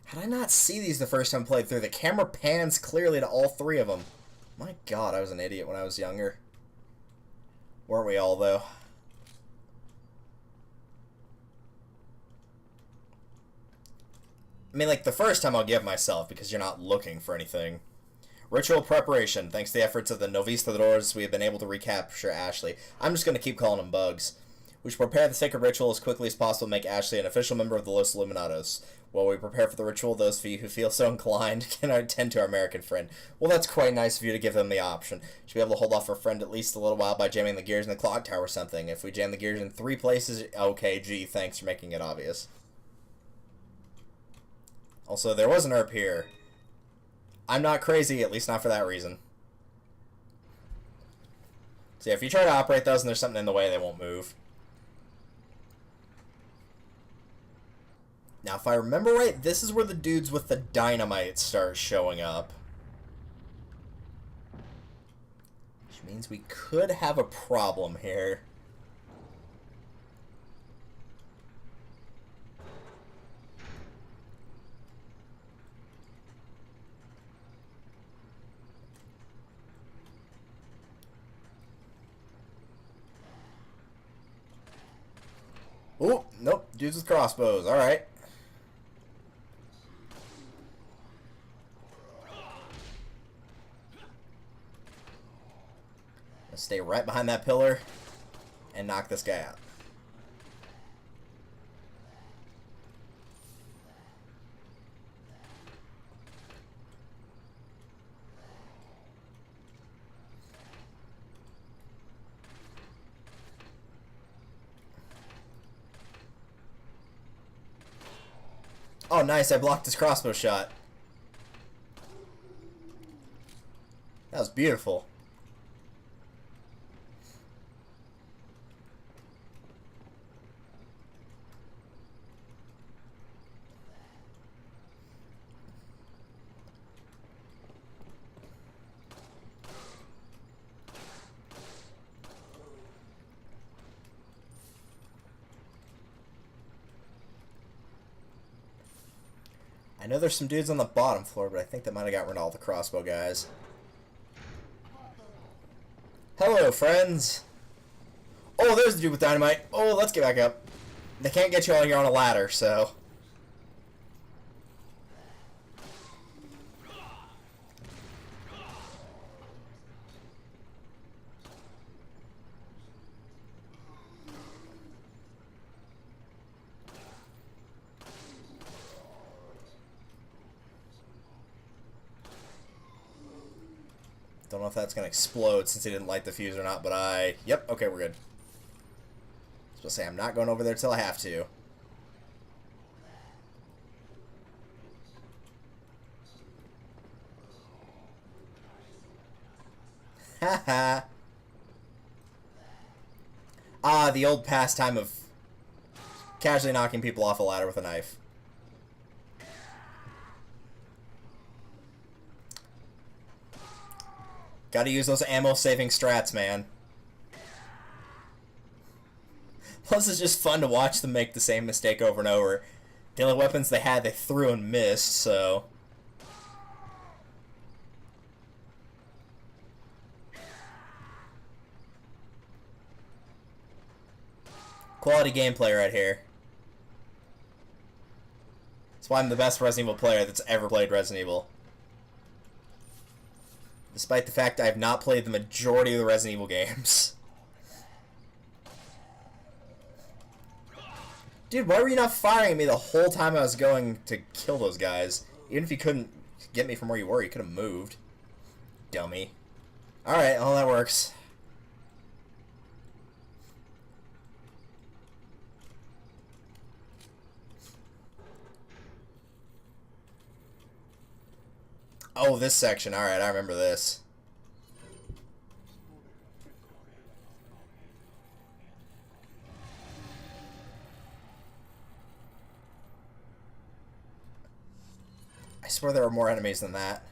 How did I not see these the first time I played through? The camera pans clearly to all 3 of them. My god, I was an idiot when I was younger. Weren't we all, though? I mean, like, the first time I'll give myself, because you're not looking for anything. Ritual preparation. Thanks to the efforts of the Novistadores, we have been able to recapture Ashley. I'm just going to keep calling them bugs. We should prepare the sacred ritual as quickly as possible to make Ashley an official member of the Los Illuminados. While we prepare for the ritual, those of you who feel so inclined can attend to our American friend. Well, that's quite nice of you to give them the option. Should be able to hold off our friend at least a little while by jamming the gears in the clock tower or something. If we jam the gears in 3 places, okay, gee, thanks for making it obvious. Also, there was an herb here. I'm not crazy, at least not for that reason. So yeah, if you try to operate those and there's something in the way, they won't move. Now, if I remember right, this is where the dudes with the dynamite start showing up. Which means we could have a problem here. Oh, nope. Dudes with crossbows. Alright. Stay right behind that pillar and knock this guy out. Oh, nice. I blocked his crossbow shot. That was beautiful. I know there's some dudes on the bottom floor, but I think that might have got rid of all the crossbow guys. Hello, friends! Oh, there's the dude with dynamite. Oh, let's get back up. They can't get you all here on a ladder, so... Don't know if that's gonna explode since he didn't light the fuse or not, but Yep, okay, we're good. I was gonna say, I'm not going over there till I have to. Haha. Ah, the old pastime of casually knocking people off a ladder with a knife. Gotta use those ammo-saving strats, man. Plus, it's just fun to watch them make the same mistake over and over. The only weapons they had, they threw and missed, so... Quality gameplay right here. That's why I'm the best Resident Evil player that's ever played Resident Evil. Despite the fact I have not played the majority of the Resident Evil games. Dude, why were you not firing at me the whole time I was going to kill those guys? Even if you couldn't get me from where you were, you could have moved. Dummy. Alright, well that works. Oh, this section. Alright, I remember this. I swear there were more enemies than that.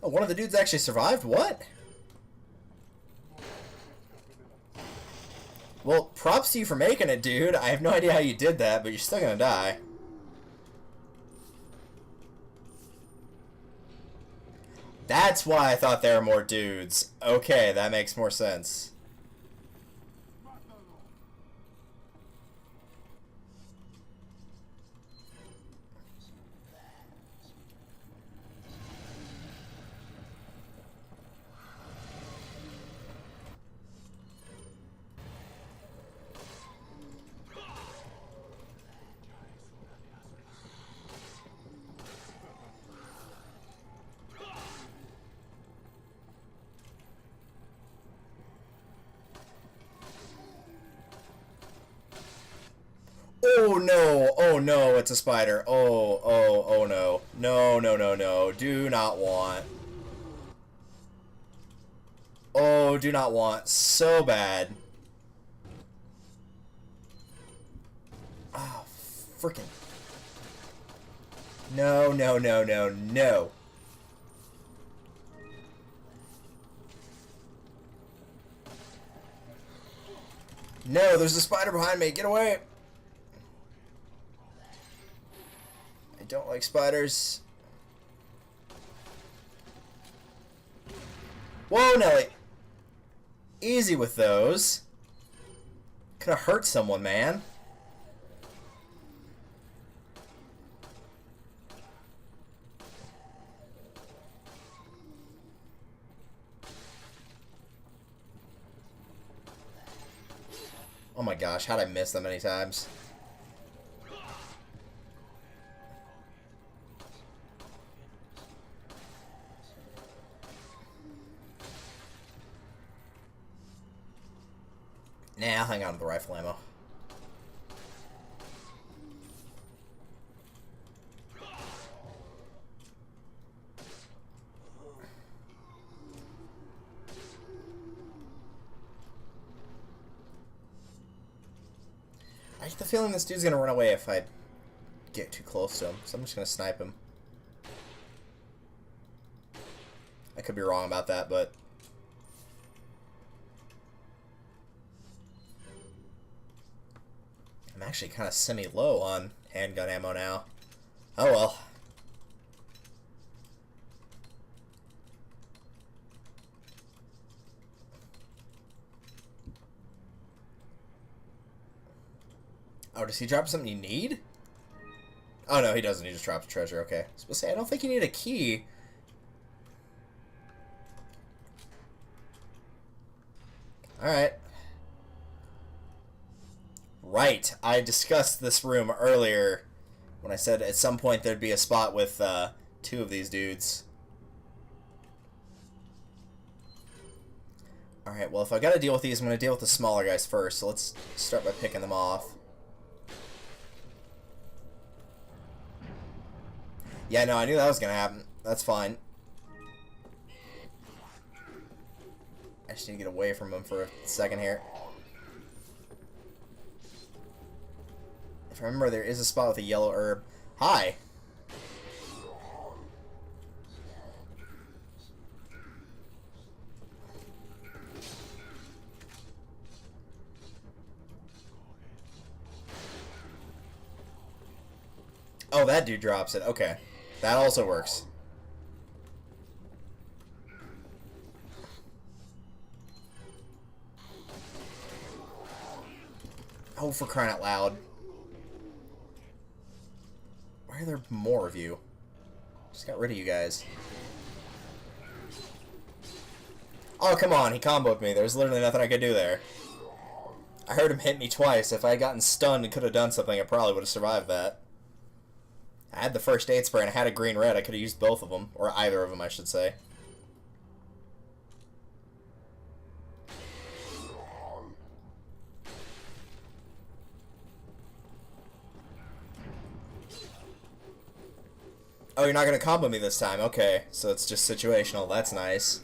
Oh, one of the dudes actually survived? What? Well, props to you for making it, dude. I have no idea how you did that, but you're still gonna die. That's why I thought there were more dudes. Okay, that makes more sense. Oh no, oh no, it's a spider. Oh no. No, do not want. Oh, do not want, so bad. Oh, freaking. No. No, there's a spider behind me, get away. I don't like spiders. Whoa, Nelly. Easy with those. Could have hurt someone, man. Oh my gosh, how'd I miss that many times? Nah, I'll hang on to the rifle ammo. I get the feeling this dude's gonna run away if I get too close to him, so I'm just gonna snipe him. I could be wrong about that, but... actually kind of semi-low on handgun ammo now. Oh well. Oh, does he drop something you need? Oh no, he doesn't. He just drops treasure. Okay. I was supposed to say, I don't think you need a key. Alright. Right. I discussed this room earlier when I said at some point there'd be a spot with 2 of these dudes. Alright, well if I gotta deal with these, I'm gonna deal with the smaller guys first, so let's start by picking them off. Yeah, no, I knew that was gonna happen. That's fine. I just need to get away from him for a second here. If I remember, there is a spot with a yellow herb. Hi! Oh, that dude drops it. Okay. That also works. Oh, for crying out loud. Why are there more of you? Just got rid of you guys. Oh, come on. He comboed me. There's literally nothing I could do there. I heard him hit me twice. If I had gotten stunned and could have done something, I probably would have survived that. I had the first aid spray and I had a green-red. I could have used both of them. Or either of them, I should say. Oh, you're not going to combo me this time. Okay, so it's just situational. That's nice.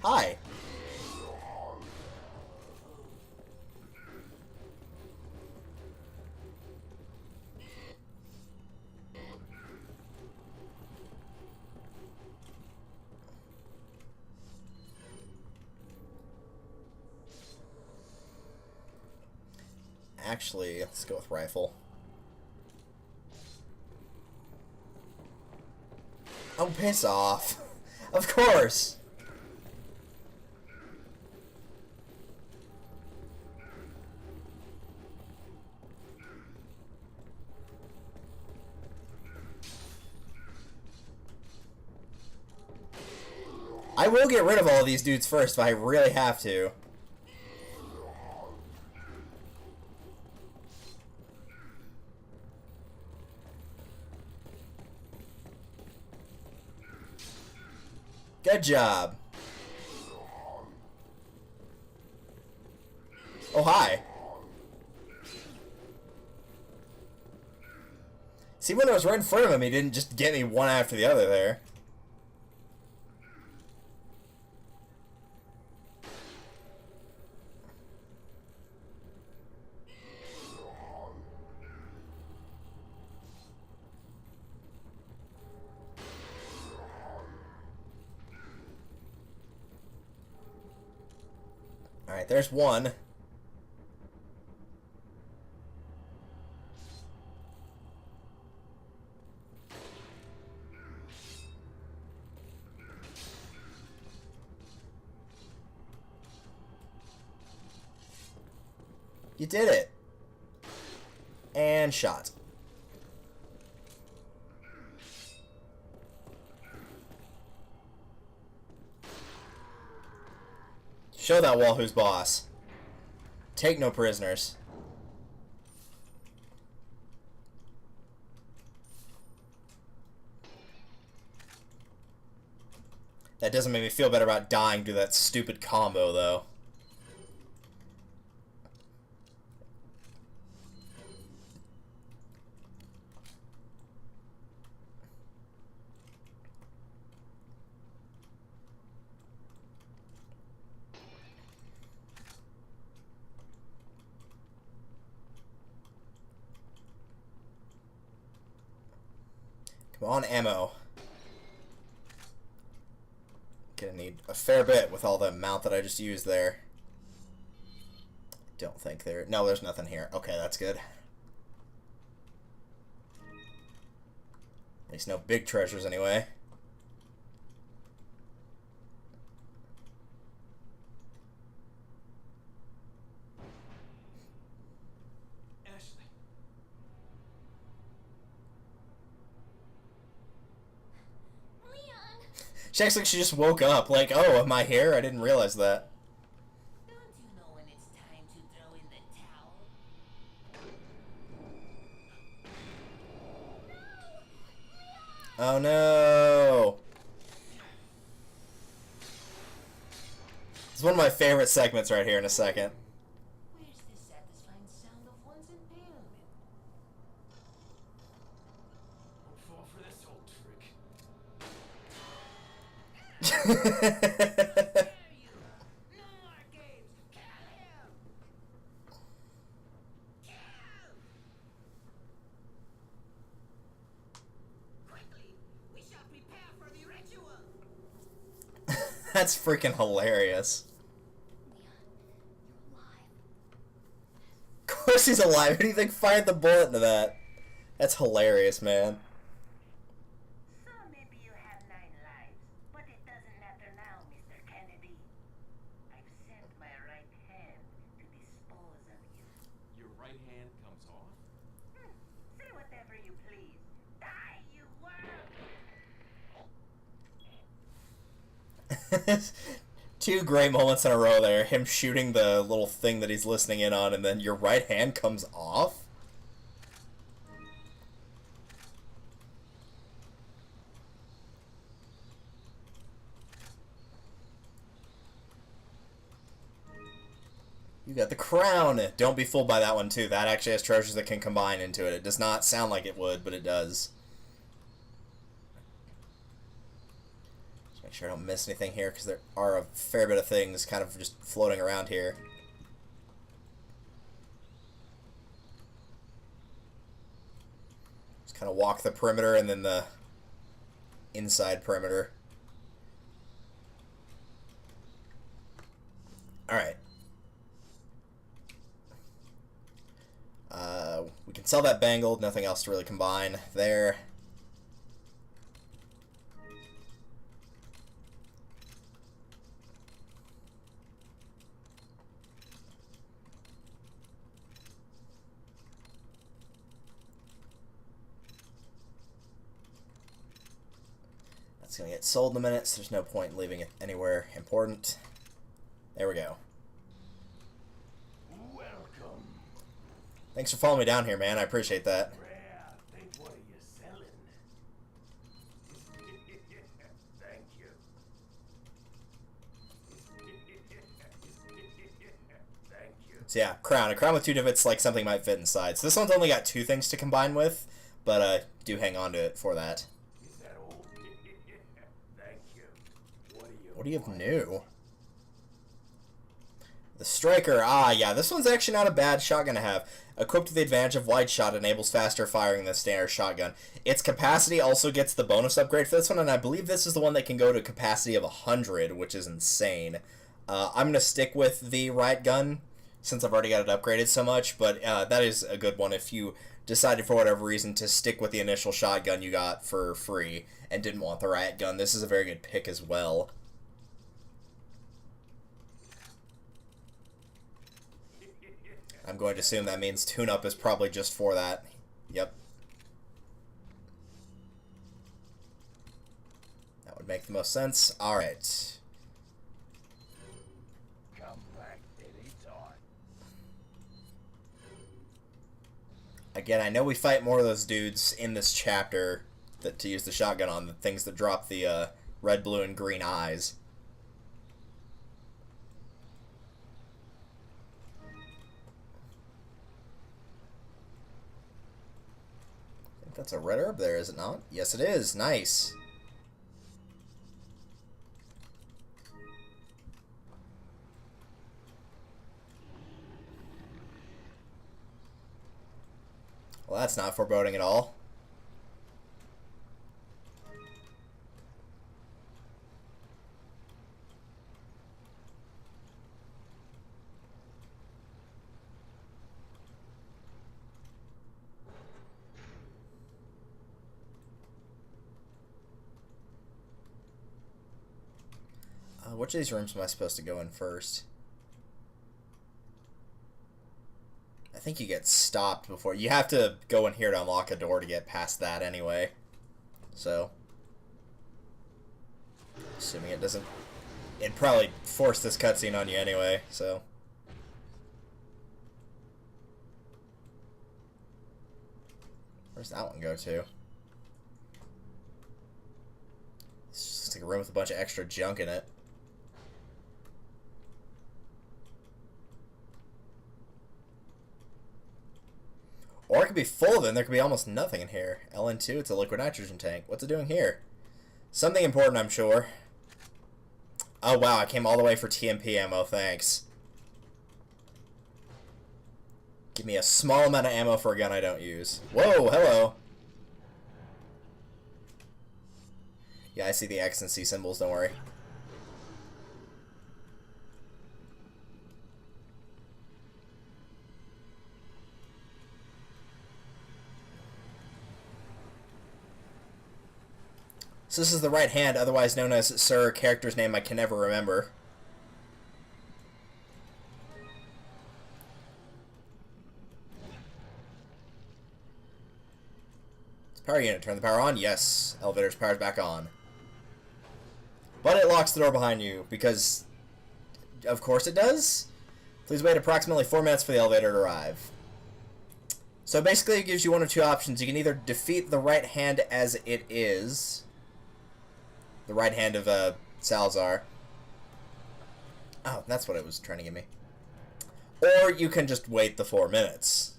Hi. Actually, let's go with rifle. Oh, piss off. Of course. I will get rid of all of these dudes first if I really have to. Good job. Oh, hi. See, when I was right in front of him, he didn't just get me one after the other there. Alright, there's one. You did it. And shot. Show that wall who's boss. Take no prisoners. That doesn't make me feel better about dying to that stupid combo, though. Come on, ammo. Gonna need a fair bit with all the amount that I just used there. Don't think there... No, there's nothing here. Okay, that's good. At least no big treasures anyway. Ashley. Leon! She acts like she just woke up. Like, oh, am I here? I didn't realize that. Don't you know when it's time to throw in the towel? Oh no! It's one of my favorite segments right here in a second. Where's the satisfying sound of one's impalement? Don't fall for this old trick. Dare you? No more games! Kill him! Kill! Quickly! We shall prepare for the ritual! That's freaking hilarious. Leon, you're alive. Of course he's alive. Who do you think fired the bullet into that? That's hilarious, man. So maybe you have 9 lives, but it doesn't matter now, Mr. Kennedy. I've sent my right hand to dispose of you. Your right hand comes off? Say whatever you please. Die, you worm! 2 great moments in a row there. Him shooting the little thing that he's listening in on, and then your right hand comes off? You got the crown! Don't be fooled by that one, too. That actually has treasures that can combine into it. It does not sound like it would, but it does. Just make sure I don't miss anything here, because there are a fair bit of things kind of just floating around here. Just kind of walk the perimeter and then the inside perimeter. Alright. We can sell that bangle. Nothing else to really combine there. That's going to get sold in a minute, so there's no point in leaving it anywhere important. There we go. Welcome. Thanks for following me down here, man. I appreciate that. Rare. Think what are you selling? Thank you. Thank you. So yeah, crown. A crown with 2 divots, like something might fit inside. So this one's only got 2 things to combine with, but do hang on to it for that. Is that all? Thank you. What do you have new? The Striker. Ah, yeah, this one's actually not a bad shotgun to have. Equipped with the advantage of wide shot, enables faster firing than the standard shotgun. Its capacity also gets the bonus upgrade for this one, and I believe this is the one that can go to a capacity of 100, which is insane. I'm going to stick with the riot gun, since I've already got it upgraded so much, but that is a good one if you decided for whatever reason to stick with the initial shotgun you got for free and didn't want the riot gun. This is a very good pick as well. I'm going to assume that means tune-up is probably just for that. Yep. That would make the most sense. Alright. Come back anytime. Again, I know we fight more of those dudes in this chapter that to use the shotgun on, the things that drop the red, blue, and green eyes. I think that's a red herb there, is it not? Yes, it is. Nice. Well, that's not foreboding at all. which of these rooms am I supposed to go in first? I think you get stopped before. You have to go in here to unlock a door to get past that anyway. So, assuming it doesn't... It'd probably force this cutscene on you anyway, so... Where's that one go to? It's just like a room with a bunch of extra junk in it. Or it could be full of it and there could be almost nothing in here. LN2, it's a liquid nitrogen tank. What's it doing here? Something important, I'm sure. Oh wow, I came all the way for TMP ammo, thanks. Give me a small amount of ammo for a gun I don't use. Whoa, hello. Yeah, I see the X and C symbols, don't worry. So this is the right hand, otherwise known as Sir, character's name I can never remember. Power unit, turn the power on. Yes. Elevator's powered back on. But it locks the door behind you, because of course it does. Please wait approximately 4 minutes for the elevator to arrive. So basically it gives you one of two options. You can either defeat the right hand as it is. The right hand of Salazar. Oh, that's what it was trying to give me. Or you can just wait the 4 minutes.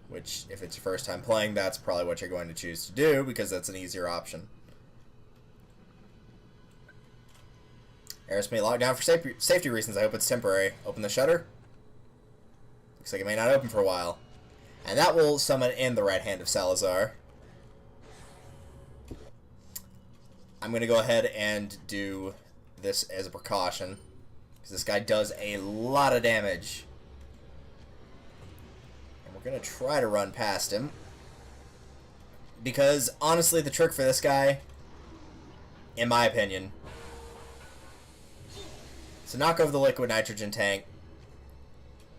Which, if it's your first time playing, that's probably what you're going to choose to do, because that's an easier option. Air's may locked down for safety reasons. I hope it's temporary. Open the shutter. Looks like it may not open for a while. And that will summon in the right hand of Salazar. I'm going to go ahead and do this as a precaution, because this guy does a lot of damage. Gonna try to run past him, because honestly the trick for this guy, in my opinion, is to knock over the liquid nitrogen tank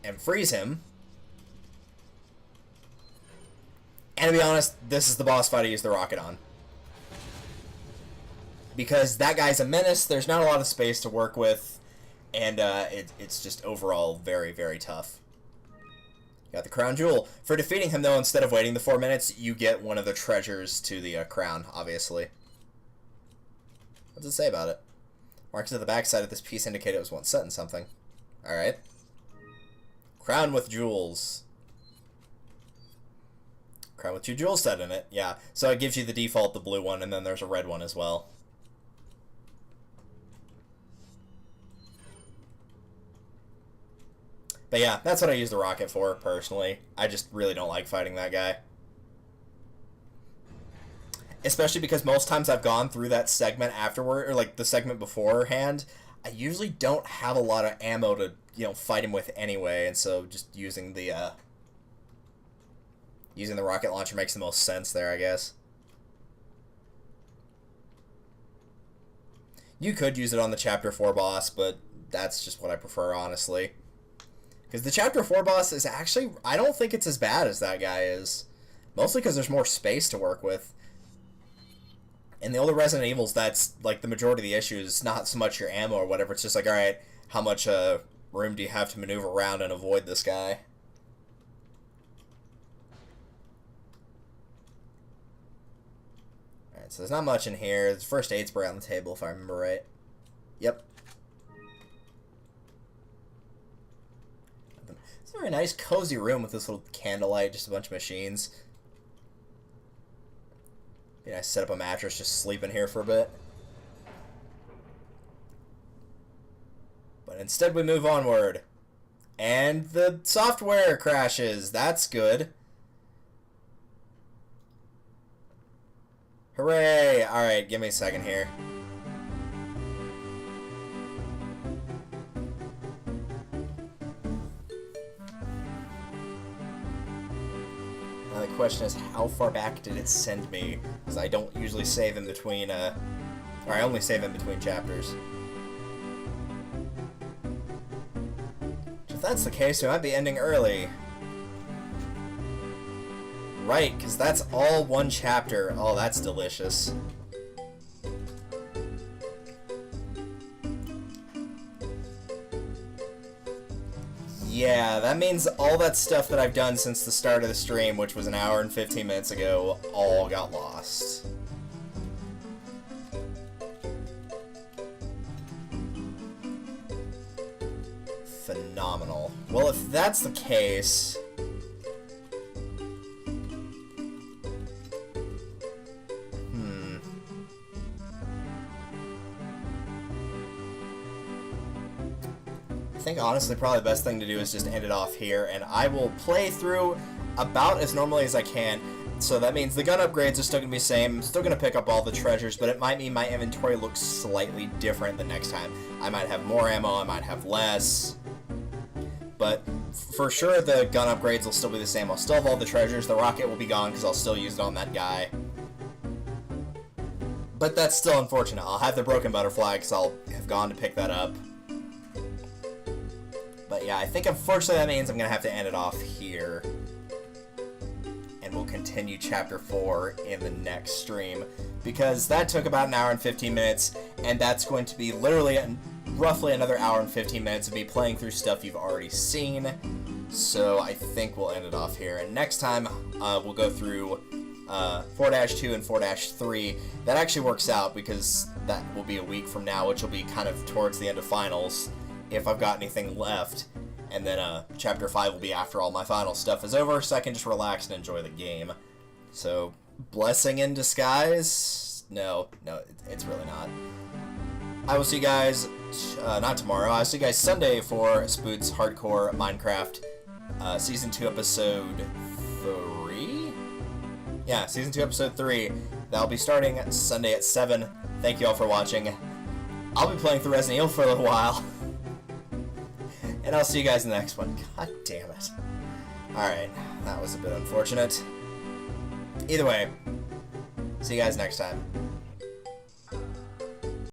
and freeze him. And to be honest, this is the boss fight I use the rocket on, because that guy's a menace. There's not a lot of space to work with, and it's just overall very, very tough. Got the crown jewel. For defeating him, though, instead of waiting the 4 minutes, you get one of the treasures to the crown, obviously. What does it say about it? Markings at the backside of this piece indicate it was once set in something. Alright. Crown with jewels. Crown with 2 jewels set in it. Yeah, so it gives you the default, the blue one, and then there's a red one as well. But yeah, that's what I use the rocket for, personally. I just really don't like fighting that guy. Especially because most times I've gone through that segment afterward, or like the segment beforehand, I usually don't have a lot of ammo to, fight him with anyway, and so just using the rocket launcher makes the most sense there, I guess. You could use it on the Chapter 4 boss, but that's just what I prefer, honestly. Because the Chapter 4 boss is actually... I don't think it's as bad as that guy is. Mostly because there's more space to work with. In the older Resident Evils, that's, like, the majority of the issue is not so much your ammo or whatever. It's just like, alright, how much room do you have to maneuver around and avoid this guy? Alright, so there's not much in here. There's first aid spray on the table, if I remember right. Yep. It's a very nice, cozy room with this little candlelight, just a bunch of machines. Be nice to set up a mattress, just sleep in here for a bit. But instead we move onward. And the software crashes. That's good. Hooray! Alright, give me a second here. Now the question is, how far back did it send me? Because I don't usually save in between, or I only save in between chapters. If that's the case, we might be ending early. Right, because that's all one chapter. Oh, that's delicious. Yeah, that means all that stuff that I've done since the start of the stream, which was an hour and 15 minutes ago, all got lost. Phenomenal. Well, if that's the case... I think honestly probably the best thing to do is just end it off here, and I will play through about as normally as I can. So that means the gun upgrades are still going to be the same. I'm still going to pick up all the treasures, but it might mean my inventory looks slightly different the next time. I might have more ammo, I might have less. But for sure the gun upgrades will still be the same. I'll still have all the treasures. The rocket will be gone because I'll still use it on that guy. But that's still unfortunate. I'll have the broken butterfly because I'll have gone to pick that up. But yeah, I think unfortunately that means I'm going to have to end it off here. And we'll continue Chapter 4 in the next stream. Because that took about an hour and 15 minutes, and that's going to be literally roughly another hour and 15 minutes of me playing through stuff you've already seen. So I think we'll end it off here. And next time, we'll go through 4-2 and 4-3. That actually works out because that will be a week from now, which will be kind of towards the end of finals, if I've got anything left. And then Chapter 5 will be after all my final stuff is over, so I can just relax and enjoy the game. So, blessing in disguise? No, it's really not. I will see you guys, not tomorrow, I'll see you guys Sunday for Spoot's Hardcore Minecraft Season 2 Episode 3? Yeah, Season 2 Episode 3. That'll be starting Sunday at 7. Thank you all for watching. I'll be playing through Resident Evil for a little while. And I'll see you guys in the next one. God damn it. Alright, that was a bit unfortunate. Either way, see you guys next time.